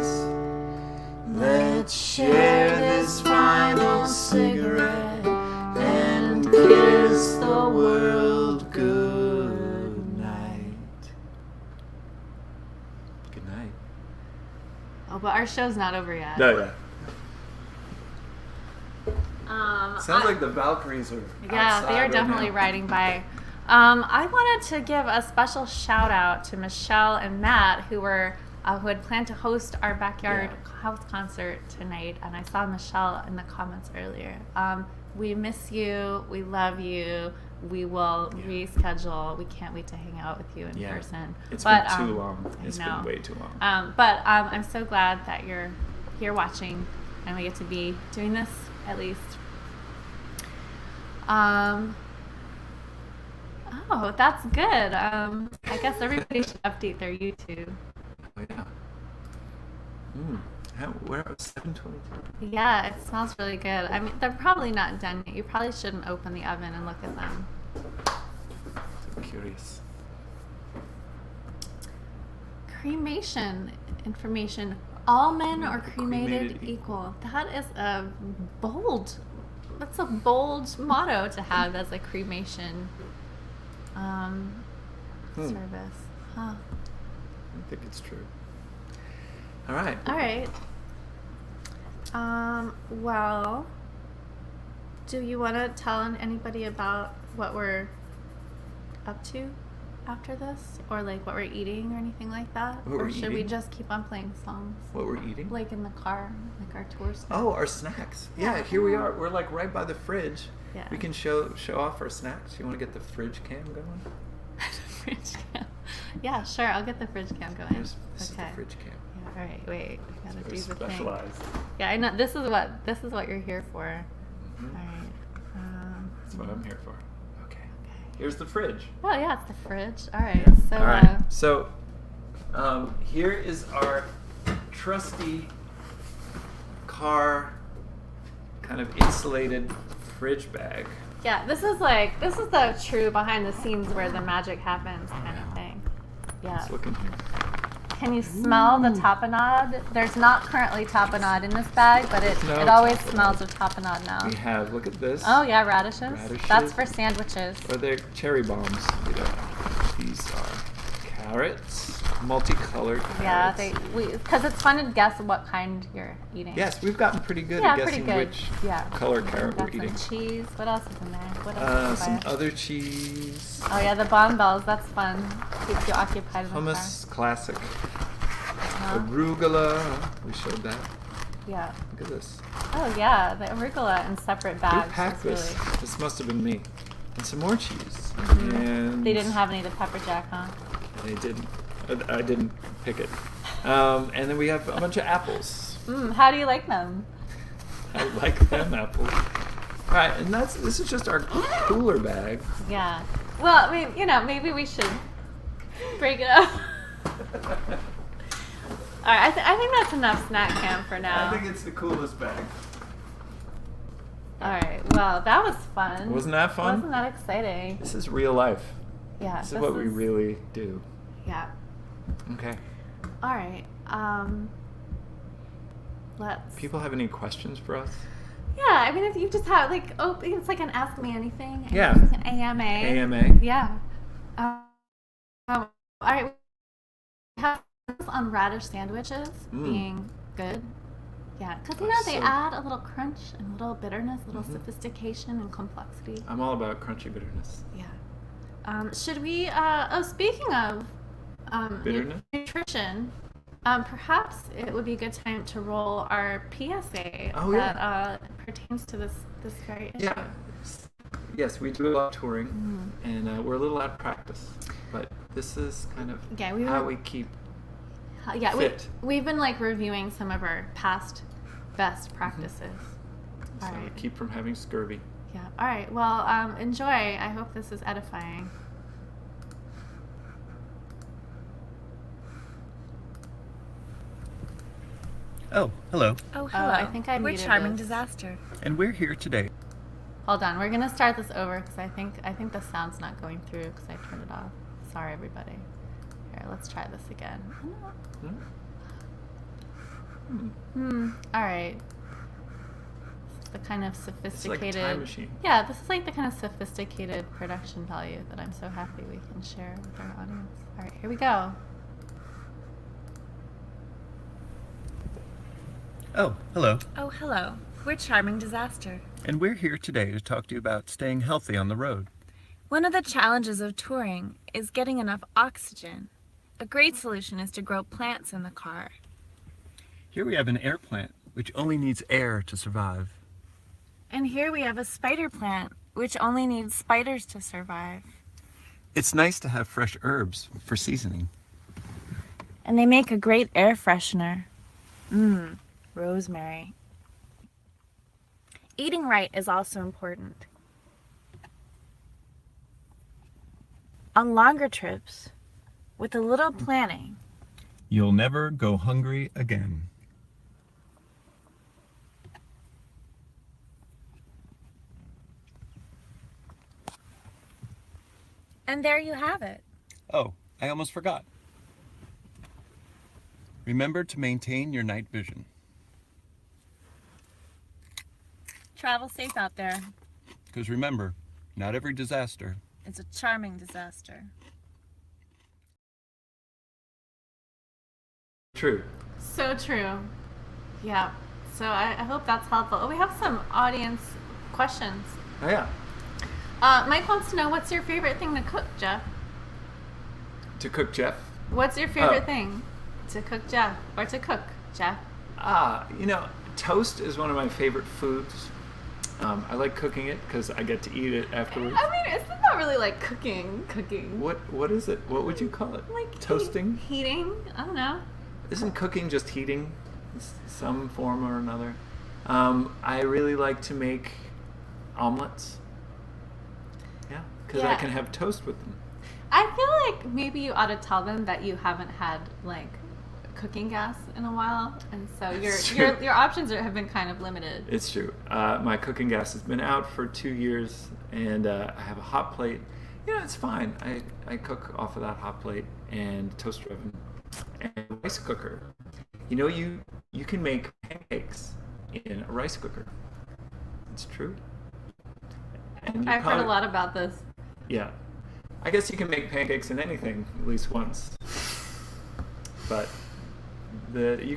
Let's share this final cigarette and kiss the world good night. good night. but our show's not over yet. No, yeah. Sounds I- like the Valkyries are Yeah, they are outside right definitely now. riding by. I wanted to give a special shout out to Michelle and Matt, who had planned to host our backyard house concert tonight, and I saw Michelle in the comments earlier. We miss you. We love you. We will reschedule. We can't wait to hang out with you in person. It's But, been too long. It's I know. been way too long. But I'm so glad that you're here watching, and we get to be doing this at least. Oh, that's good. I guess everybody should update their YouTube. Oh, yeah. Where 7:22? Yeah, it smells really good. I mean, they're probably not done yet. You probably shouldn't open the oven and look at them. So curious. Cremation information. All men are cremated Cremated equal. That is that's a bold motto to have as a cremation service. Huh. I think it's true. All right. All right. Well, do you want to tell anybody about what we're up to after this? Or like what we're eating or anything like that? What or we're should we eating? just keep on playing songs? What we're eating? Like in the car, like our tour stuff? Oh, our snacks. Yeah, here we are. We're like right by the fridge. Yeah. We can show off our snacks. You want to get the fridge cam going? Fridge cam. Yeah, sure. I'll get the fridge cam going. This is the fridge cam. Yeah, all right. Wait. I gotta Very do the thing. specialized. Yeah, I know. This is what you're here for. Mhm. All right. That's what I'm here for. Okay. Here's the fridge. Oh yeah, it's the fridge. All right. So. All right. So here is our trusty car kind of insulated fridge bag. Yeah, this is the true behind the scenes where the magic happens kind of thing. Yeah. Let's look in here. Can you smell the tapenade? There's not currently tapenade in this bag, but it No always tapenade. smells of tapenade now. We have, look at this. Oh yeah, radishes. Radishes. That's for sandwiches. Or they're cherry bombs. You know. These are carrots, multicolored Yeah, carrots. because it's fun to guess what kind you're eating. Yes, we've gotten pretty good Yeah, at pretty guessing good. which Yeah. color carrot we're Got eating. some cheese. What else is in there? What else did you Some buy? other cheese. Oh yeah, the bonbons. That's fun. Keeps you occupied in the Hummus, classic. car. Arugula. We showed that. Yeah. Look at this. Oh yeah, the arugula in separate Who bags. packed is this? really- This must have been me. And some more cheese. And They didn't have any of the pepper jack, huh? They didn't. I didn't pick it. And then we have a bunch of apples. How do you like them? I like them apples. All right, and this is just our cooler bag. Yeah. Well, I mean, maybe we should break it up. All right, I think that's enough snack cam for now. I think it's the coolest bag. All right. Well, that was fun. Wasn't that fun? Wasn't that exciting? This is real life. Yeah. This is what we really do. Yeah. Okay. All right. Let's. People have any questions for us? Yeah. I mean, if you just have it's like an Ask Me Anything. Yeah. It's like an AMA. AMA. Yeah. All right. We have this on radish sandwiches being good. Yeah, because they add a little crunch and a little bitterness, a little sophistication and complexity. I'm all about crunchy bitterness. Yeah. Should we? Speaking of Bitterness? nutrition, perhaps it would be a good time to roll our PSA Oh, that pertains to this very issue. Yeah. Yes, we do a lot of touring, and we're a little out of practice. But this is kind of how we keep fit. We've been reviewing some of our past best practices. So All we right. keep from having scurvy. Yeah. All right. Well, enjoy. I hope this is edifying. Oh, hello. Oh, Oh, hello. I think I We're muted Charming this. Disaster. And we're here today. Hold on. We're gonna start this over because I think the sound's not going through because I turned it off. Sorry, everybody. Here, let's try this again. All right. This is the kind of It's like sophisticated. a time machine. Yeah, this is like the kind of sophisticated production value that I'm so happy we can share with our audience. All right, here we go. Oh, hello. Oh, hello. We're Charming Disaster. And we're here today to talk to you about staying healthy on the road. One of the challenges of touring is getting enough oxygen. A great solution is to grow plants in the car. Here we have an air plant, which only needs air to survive. And here we have a spider plant, which only needs spiders to survive. It's nice to have fresh herbs for seasoning. And they make a great air freshener. Rosemary. Eating right is also important. On longer trips, with a little planning, You'll never go hungry again. and there you have it. Oh, I almost forgot. Remember to maintain your night vision. Travel safe out there. Because remember, not every disaster It's a charming disaster. True. So true. Yeah. So I hope that's helpful. Oh, we have some audience questions. Oh yeah. Mike wants to know, what's your favorite thing to cook, Jeff? To cook Jeff. What's your favorite Oh. thing to cook, Jeff? Or to cook, Jeff? Toast is one of my favorite foods. I like cooking it because I get to eat it afterwards. I mean, isn't that really like cooking? What is it? What would you call it? Like Toasting? Heating? I don't know. Isn't cooking just heating? Some form or another. I really like to make omelets. Yeah, because I Yeah. can have toast with them. I feel like maybe you ought to tell them that you haven't had like cooking gas in a while, and so It's your options have been kind of limited. It's true. My cooking gas has been out for 2 years, and I have a hot plate. It's fine. I cook off of that hot plate and toaster oven and rice cooker. You can make pancakes in a rice cooker. It's true. And I've heard a lot about this. Yeah. I guess you can make pancakes in anything at least once. But they're pretty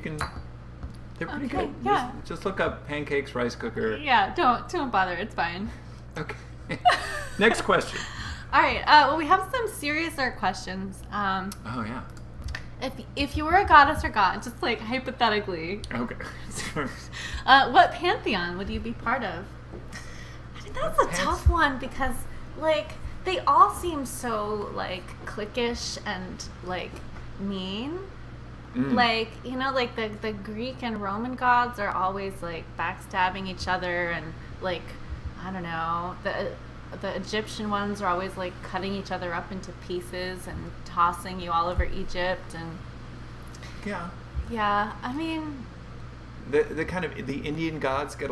Okay, good. yeah. Just look up pancakes, rice cooker. Yeah, don't bother. It's fine. Okay. Next question. All right. Well, we have some seriouser questions. Oh yeah. If you were a goddess or god, just like hypothetically, Okay. what pantheon would you be part of? I think that's a tough one because like they all seem so like cliquish and like mean. Like, like the Greek and Roman gods are always like backstabbing each other, and like, I don't know, the Egyptian ones are always like cutting each other up into pieces and tossing you all over Egypt, and Yeah. I mean, the Indian gods get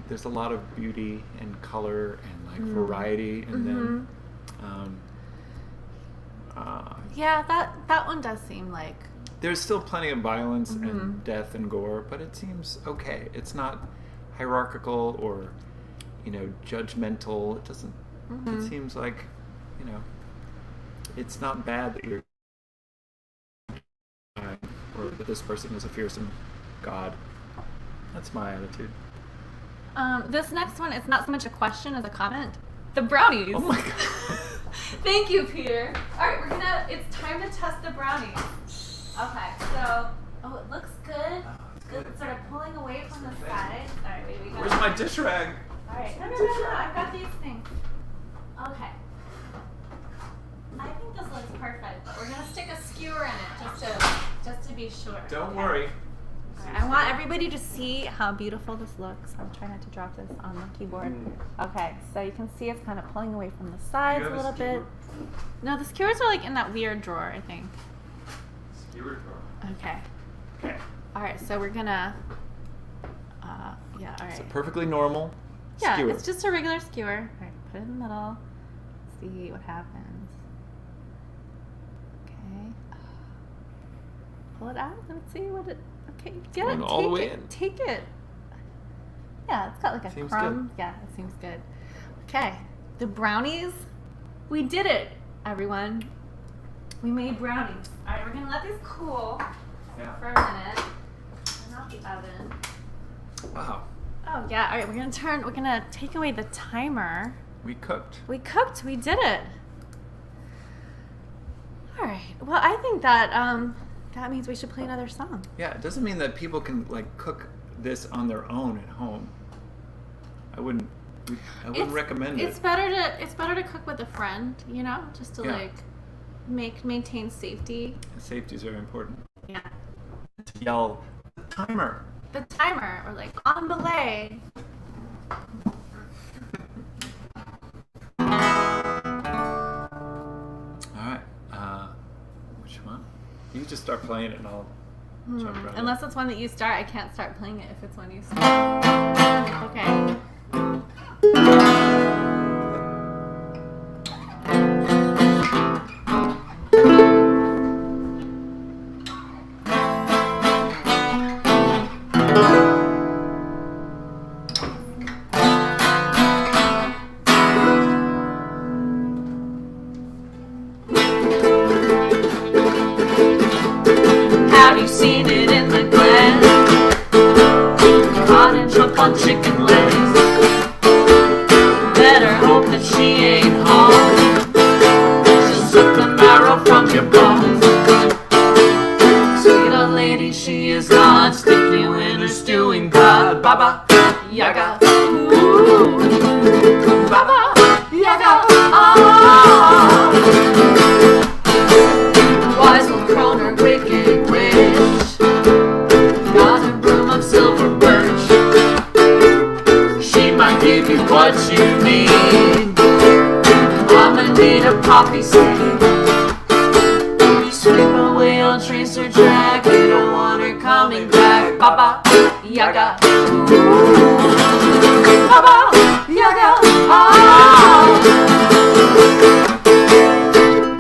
there's a lot of beauty and color and like variety in them. yeah, that one does seem like, There's still plenty of violence and death and gore, but it seems okay. It's not hierarchical or, judgmental. It doesn't. It seems like, it's not bad that you're or that this person is a fearsome god. That's my attitude. this next one is not so much a question as a comment. The brownies. Oh my god. Thank you, Peter. All right, it's time to test the brownies. Okay, so, it looks good. It's good. It's sort of pulling away from the sides. All right, wait, we got. Where's my dish rag? All right, no, I've got these things. Okay. I think this looks perfect, but we're gonna stick a skewer in it just to be sure. Don't okay? worry. All right, I want everybody to see how beautiful this looks. I'm trying not to drop this on the keyboard. Okay, so you can see it's kind of pulling away from the sides You a have a little bit. skewer? No, the skewers are like in that weird drawer, I think. Skewer drawer. Okay. Okay. All right, so we're gonna, all right. It's a perfectly normal Yeah, skewer. it's just a regular skewer. All right, put it in the middle. See what happens. Okay. Pull it out. Let's see what it. Okay, get Going it. all the Take way it. in. Take it. Yeah, it's got like a Seems crumb. Yeah, it seems good. Okay, the brownies. We did it, everyone. We made brownies. All right, we're gonna let these cool Yeah. for a minute. Turn off the oven. Wow. Oh yeah. All right, we're gonna take away the timer. We cooked. We cooked. We did it. All right. Well, I think that that means we should play another song. Yeah, it doesn't mean that people can like cook this on their own at home. I wouldn't recommend it. It's better to cook with a friend, you know, just to like maintain safety. Safety is very important. Yeah. To yell the timer. The timer, or like on belay. Which one? You just start playing it and I'll jump right Unless it's one that you start, I can't start playing it if it's one you start. Okay. Have you seen it in the glass? Cottage up on chicken legs. Better hope that she ain't home. She'll suck the marrow from your bones. Sweet old lady, she is not. Stick you in her stewing pot. Baba Yaga. Ooh. Baba Yaga. Ah. Wise old crone, wicked witch, got a broom of silver birch. She might give you what you need. I'ma need a poppy seed. Sweep away on trace or track. You don't want her coming back. Baba Yaga. Ooh. Baba Yaga. Ah.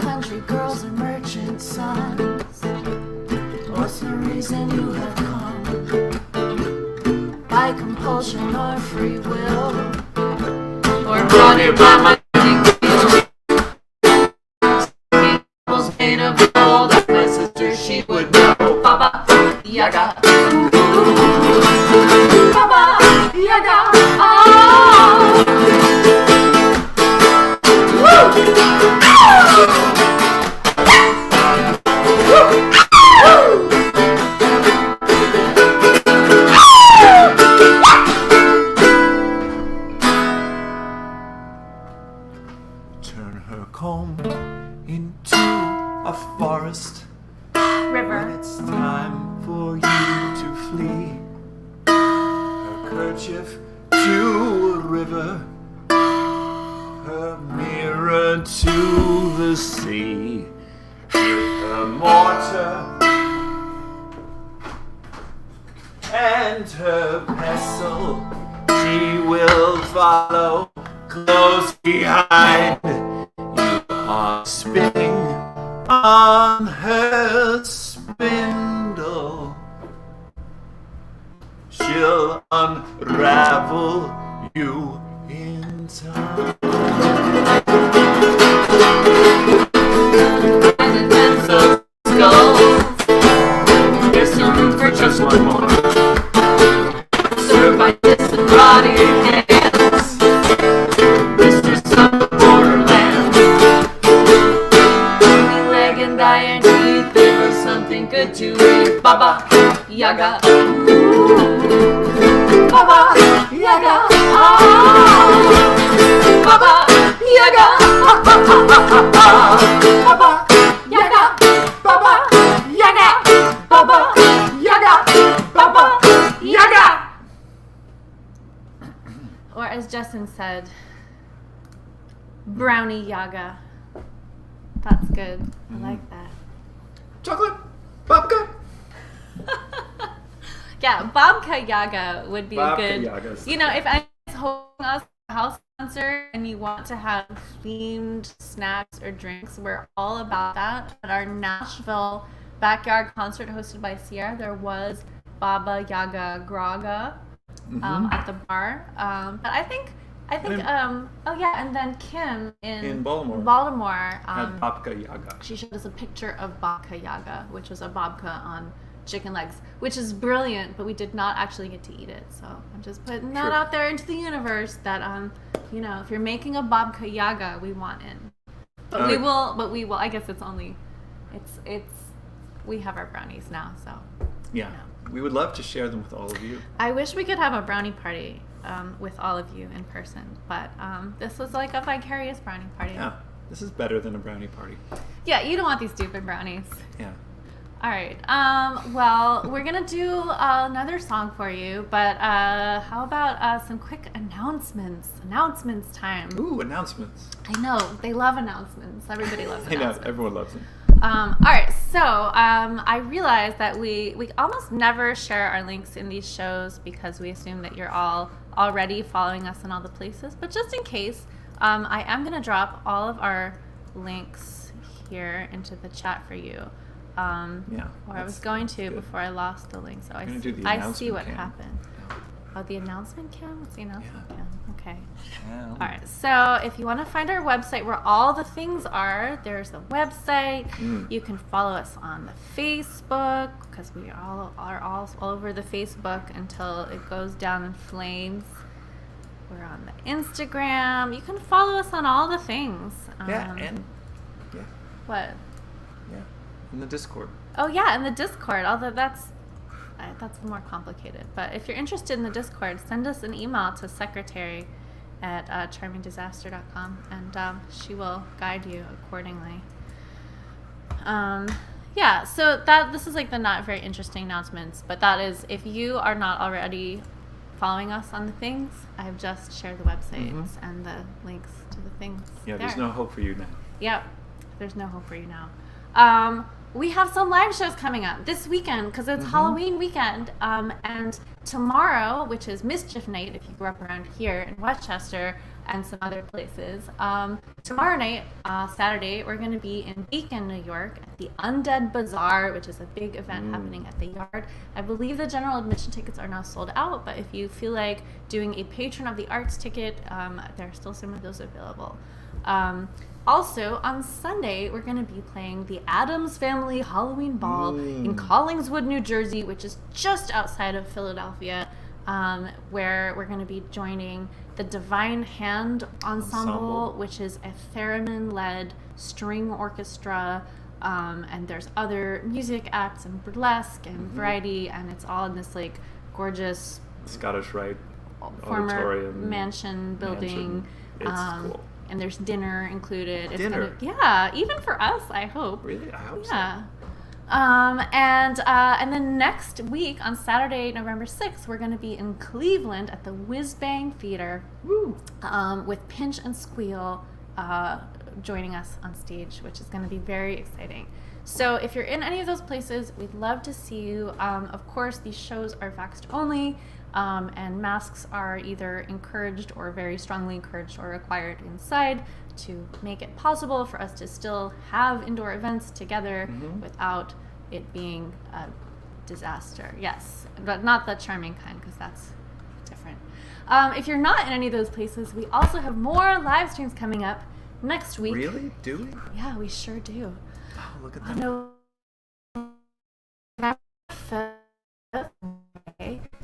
Country girls and merchant sons, what's the reason you have come? By compulsion or free will, or brought here by my people's made of gold. If my sister, she would know. Baba Yaga. Baba Yaga. Ah. Woo! Turn her comb into a forest when River. it's time for you to flee. Her kerchief to a river, her mirror to the sea. With her mortar and her pestle, she will follow close behind. You are spinning on her spindle. She'll unravel you in time. And then so skulls. There's some room for just one more. Served by this and rotting hands. Mistress of the borderland. Only leg and iron teeth. There was something good to eat. Baba Yaga. Ooh. Baba Yaga. Ah. Baba Yaga. Baba Yaga. Baba Yaga. Baba Yaga. Baba Yaga. Or as Justin said, brownie yaga. That's good. I like that. Chocolate babka. Yeah, babka yaga would be Babka good. Yaga's You know, if anyone's hosting us a house concert and you want to have themed snacks or drinks, we're all about that. At our Nashville backyard concert hosted by Sierra, there was Baba Yaga Graga at the bar. But I think oh yeah, and then Kim in Baltimore had babka yaga. she showed us a picture of babka yaga, which was a babka on chicken legs, which is brilliant, but we did not actually get to eat it. So I'm just putting that Sure. out there into the universe that if you're making a babka yaga, we want in. But we will. I guess we have our brownies now, so. Yeah. We would love to share them with all of you. I wish we could have a brownie party with all of you in person, but this was like a vicarious brownie party. Yeah. This is better than a brownie party. Yeah, you don't want these stupid brownies. Yeah. All right. Well, we're going to do another song for you, but how about some quick announcements? Announcements time. Ooh, announcements. I know. They love announcements. Everybody loves I announcements. know. Everyone loves them. All right. So I realized that we almost never share our links in these shows because we assume that you're all already following us in all the places. But just in case, I am going to drop all of our links here into the chat for you. Yeah. Or I was going to good. before I lost the link, so I gonna see, do the I see announcement what cam. happened. Oh, the announcement cam? What's the announcement cam? Okay. Yeah. All right. So if you want to find our website where all the things are, there's the website. You can follow us on the Facebook because we are all over the Facebook until it goes down in flames. We're on the Instagram. You can follow us on all the things. Yeah. What? Yeah. In the Discord. Oh yeah, in the Discord. Although that's more complicated. But if you're interested in the Discord, send us an email to secretary at charmingdisaster.com, and she will guide you accordingly. Yeah. So this is like the not very interesting announcements, but that is if you are not already following us on the things, I have just shared the websites and the links to the things. Yeah. there. There's no hope for you now. Yep. There's no hope for you now. We have some live shows coming up this weekend because it's Halloween weekend. And tomorrow, which is Mischief Night, if you grew up around here in Westchester and some other places, tomorrow night, Saturday, we're going to be in Beacon, New York at the Undead Bazaar, which is a big event happening at the Yard. I believe the general admission tickets are now sold out, but if you feel like doing a Patron of the Arts ticket, there are still some of those available. Also, on Sunday, we're going to be playing the Addams Family Halloween Ball in Collingswood, New Jersey, which is just outside of Philadelphia, where we're going to be joining the Divine Hand Ensemble, which is a theremin-led string orchestra, and there's other music acts and burlesque and variety, and it's all in this like gorgeous Scottish Rite former auditorium mansion building. It's cool. And there's dinner included. It's Dinner? Even for us, I hope. Really? I hope Yeah. And then next week on Saturday, November 6th, we're going to be in Cleveland at the Whiz Bang Theater with Pinch and Squeal joining us on stage, which is going to be very exciting. So if you're in any of those places, we'd love to see you. Of course, these shows are vaxxed only. And masks are either encouraged or very strongly encouraged or required inside to make it possible for us to still have indoor events together without it being a disaster. Yes, but not the charming kind because that's different. If you're not in any of those places, we also have more live streams coming up next week. Really? Do we? Yeah, we sure do. Oh, look at that. November 5th.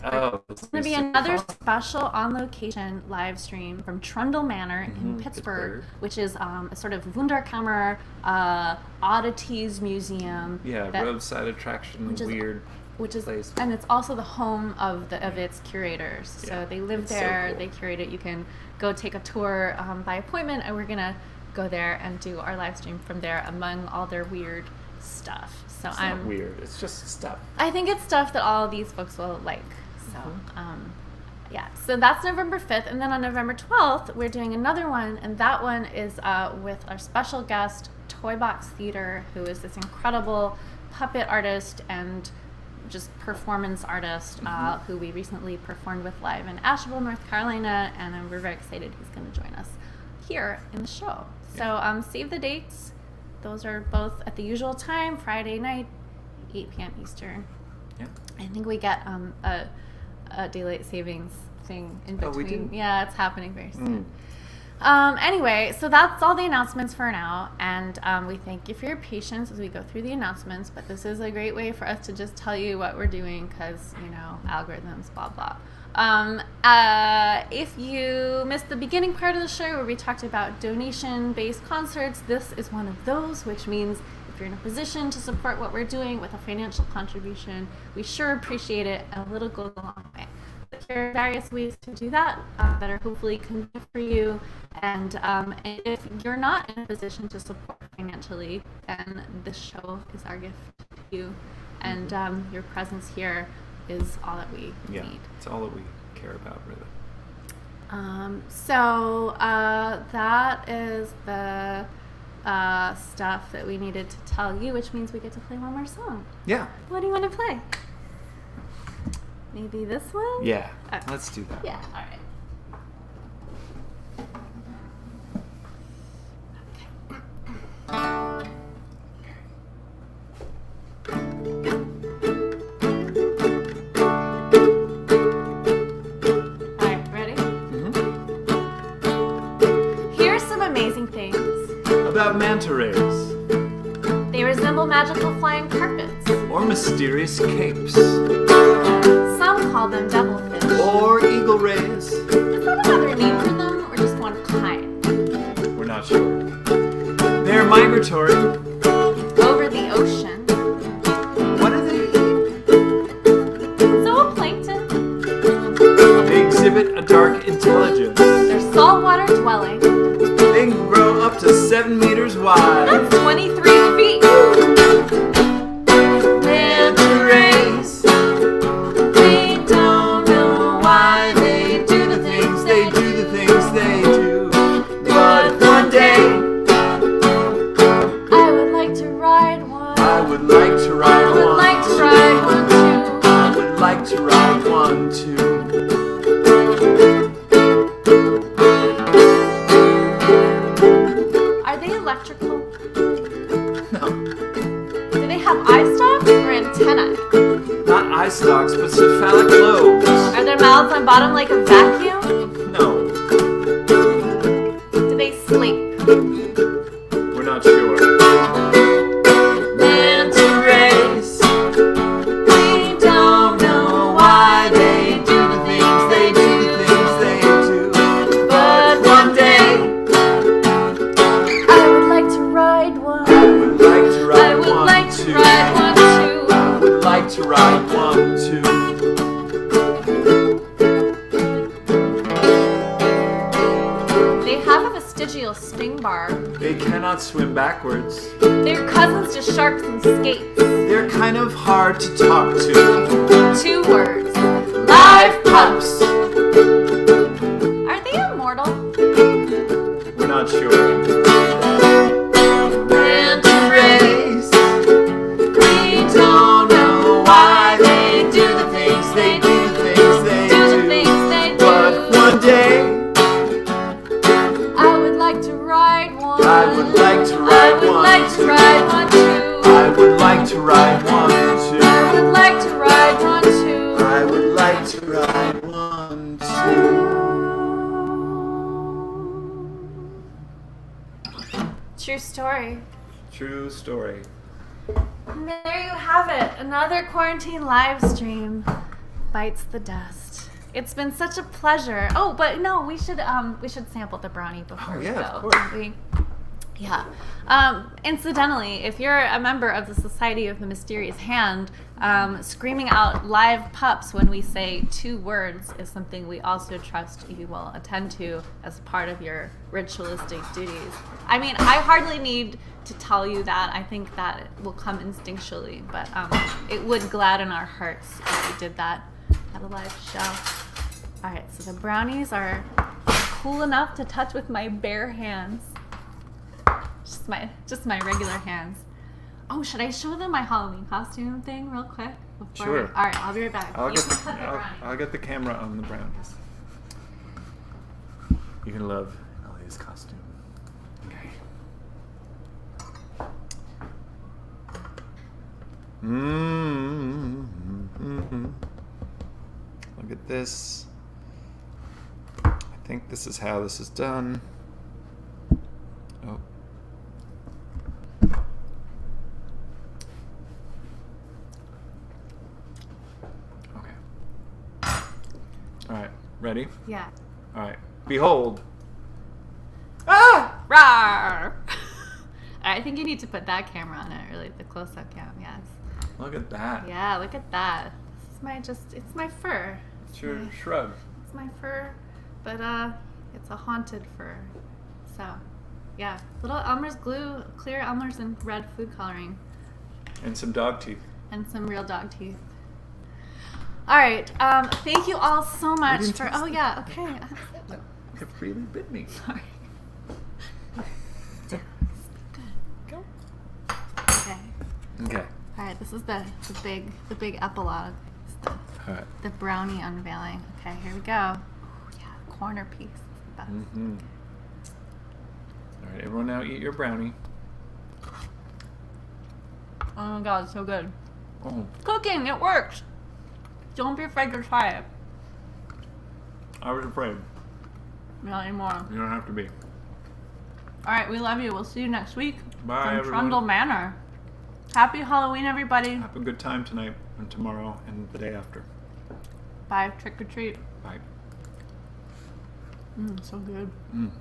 Oh, It's going to be another special on-location live stream from Trundle Manor in Pittsburgh, which is a sort of Wunderkammer oddities museum. Yeah, roadside attraction, weird place. And it's also the home of its curators. Yeah, So they live it's so there, cool. they curate it. You can go take a tour by appointment, and we're going to go there and do our live stream from there among all their weird stuff. So It's not weird. It's just stuff. I think it's stuff that all of these folks will like. So, so that's November 5th. And then on November 12th, we're doing another one. And that one is with our special guest, Toy Box Theater, who is this incredible puppet artist and just performance artist who we recently performed with live in Asheville, North Carolina. And we're very excited he's going to join us here in the show. So save the dates. Those are both at the usual time, Friday night, 8 p.m. Eastern. Yeah. I think we get a daylight savings thing in between. Oh, we do? Yeah, it's happening very soon. Anyway, so that's all the announcements for now, and we thank you for your patience as we go through the announcements, but this is a great way for us to just tell you what we're doing because, algorithms, blah, blah. If you missed the beginning part of the show where we talked about donation-based concerts, this is one of those, which means if you're in a position to support what we're doing with a financial contribution, we sure appreciate it, and a little goes a long way. There are various ways to do that that are hopefully convenient for you, and if you're not in a position to support financially, then this show is our gift to you, and your presence here is all that we need. It's all that we care about, really. So that is the stuff that we needed to tell you, which means we get to play one more song. Yeah. What do you want to play? Maybe this one? Yeah. Okay. Let's do that. Yeah, all right. All right, ready? Mm-hmm. Here's some amazing things. About manta rays. They resemble magical flying carpets. Or mysterious capes. Some call them devilfish. Or eagle rays. Is that another name for them, or just one kind? We're not sure. They're migratory. Over the ocean. What do they eat? Zooplankton. They exhibit a dark intelligence. They're saltwater dwelling. They can grow up to 7 meters wide. That's 23 feet. Manta rays. We don't know why they do the things they do, the things they do. But one day, I would like to ride one. I would like to ride I would one. like to ride one too. I would like to ride one too. Are they electrical? No, Do they have eye stalks or antennae? not eye stalks, but cephalic lobes. Are their mouths on bottom like a vacuum? No, Do they sleep? we're not sure. Manta rays. We don't know why they do the things they do, the things they do. But one day, I would like to ride one. I would like to ride I would one like to too. ride one too. I would like to ride one too. They have a vestigial sting bar. They cannot swim backwards. They're cousins to sharks and skates. They're kind of hard to talk to. 2 words. Live pups. Are they immortal? We're not sure. Manta rays. We don't know why they do the things they do, the things they Do the do. things they do. But one day, I would like to ride one. I would like to I ride would one like to too. ride one too. I would like to ride one too. I would like to ride one too. I would like to ride one too. True story. True story. And there you have it. Another quarantine live stream bites the dust. It's been such a pleasure. Oh, but no, we should sample the brownie before we yeah, go. of course. don't we? Yeah. Incidentally, if you're a member of the Society of the Mysterious Hand, screaming out live pups when we say 2 words is something we also trust you will attend to as part of your ritualistic duties. I mean, I hardly need to tell you that. I think that it will come instinctually, but it would gladden our hearts if we did that at a live show. All right, so the brownies are cool enough to touch with my bare hands. Just my regular hands. Oh, should I show them my Halloween costume thing real quick? Sure. All right, I'll be right back. I'll You get can the, cut the brownie. I'll get the camera on the brownies. You're gonna love Ellie's costume. Okay. Look at this. I think this is how this is done. Oh. Okay. All right. Ready? Yeah. All right. Behold. Ah! Rawr! I think you need to put that camera on it, really, the close-up cam, yes. Look at that. Yeah, look at that. It's my fur. It's your shrub. It's my fur, but it's a haunted fur. So, yeah. Little Elmer's glue, clear Elmer's and red food coloring. And some dog teeth. And some real dog teeth. All right. Thank you all so much didn't for. taste Oh it. yeah. Okay. It really bit me. Sorry. Good. Go. Okay. Okay. All right. This is the big epilogue. It's the, All right. the brownie unveiling. Okay. Here we go. Ooh, yeah. Corner piece. It's the best. Mm-hmm. All right, everyone now eat your brownie. Oh my god, it's so good. Oh, Cooking, it works. Don't be afraid to try it. I was afraid. Not anymore. You don't have to be. All right, we love you. We'll see you next week. Bye, from everyone. Trundle Manor. Happy Halloween, everybody. Have a good time tonight and tomorrow and the day after. Bye. Trick or treat. Bye. So good. Mm.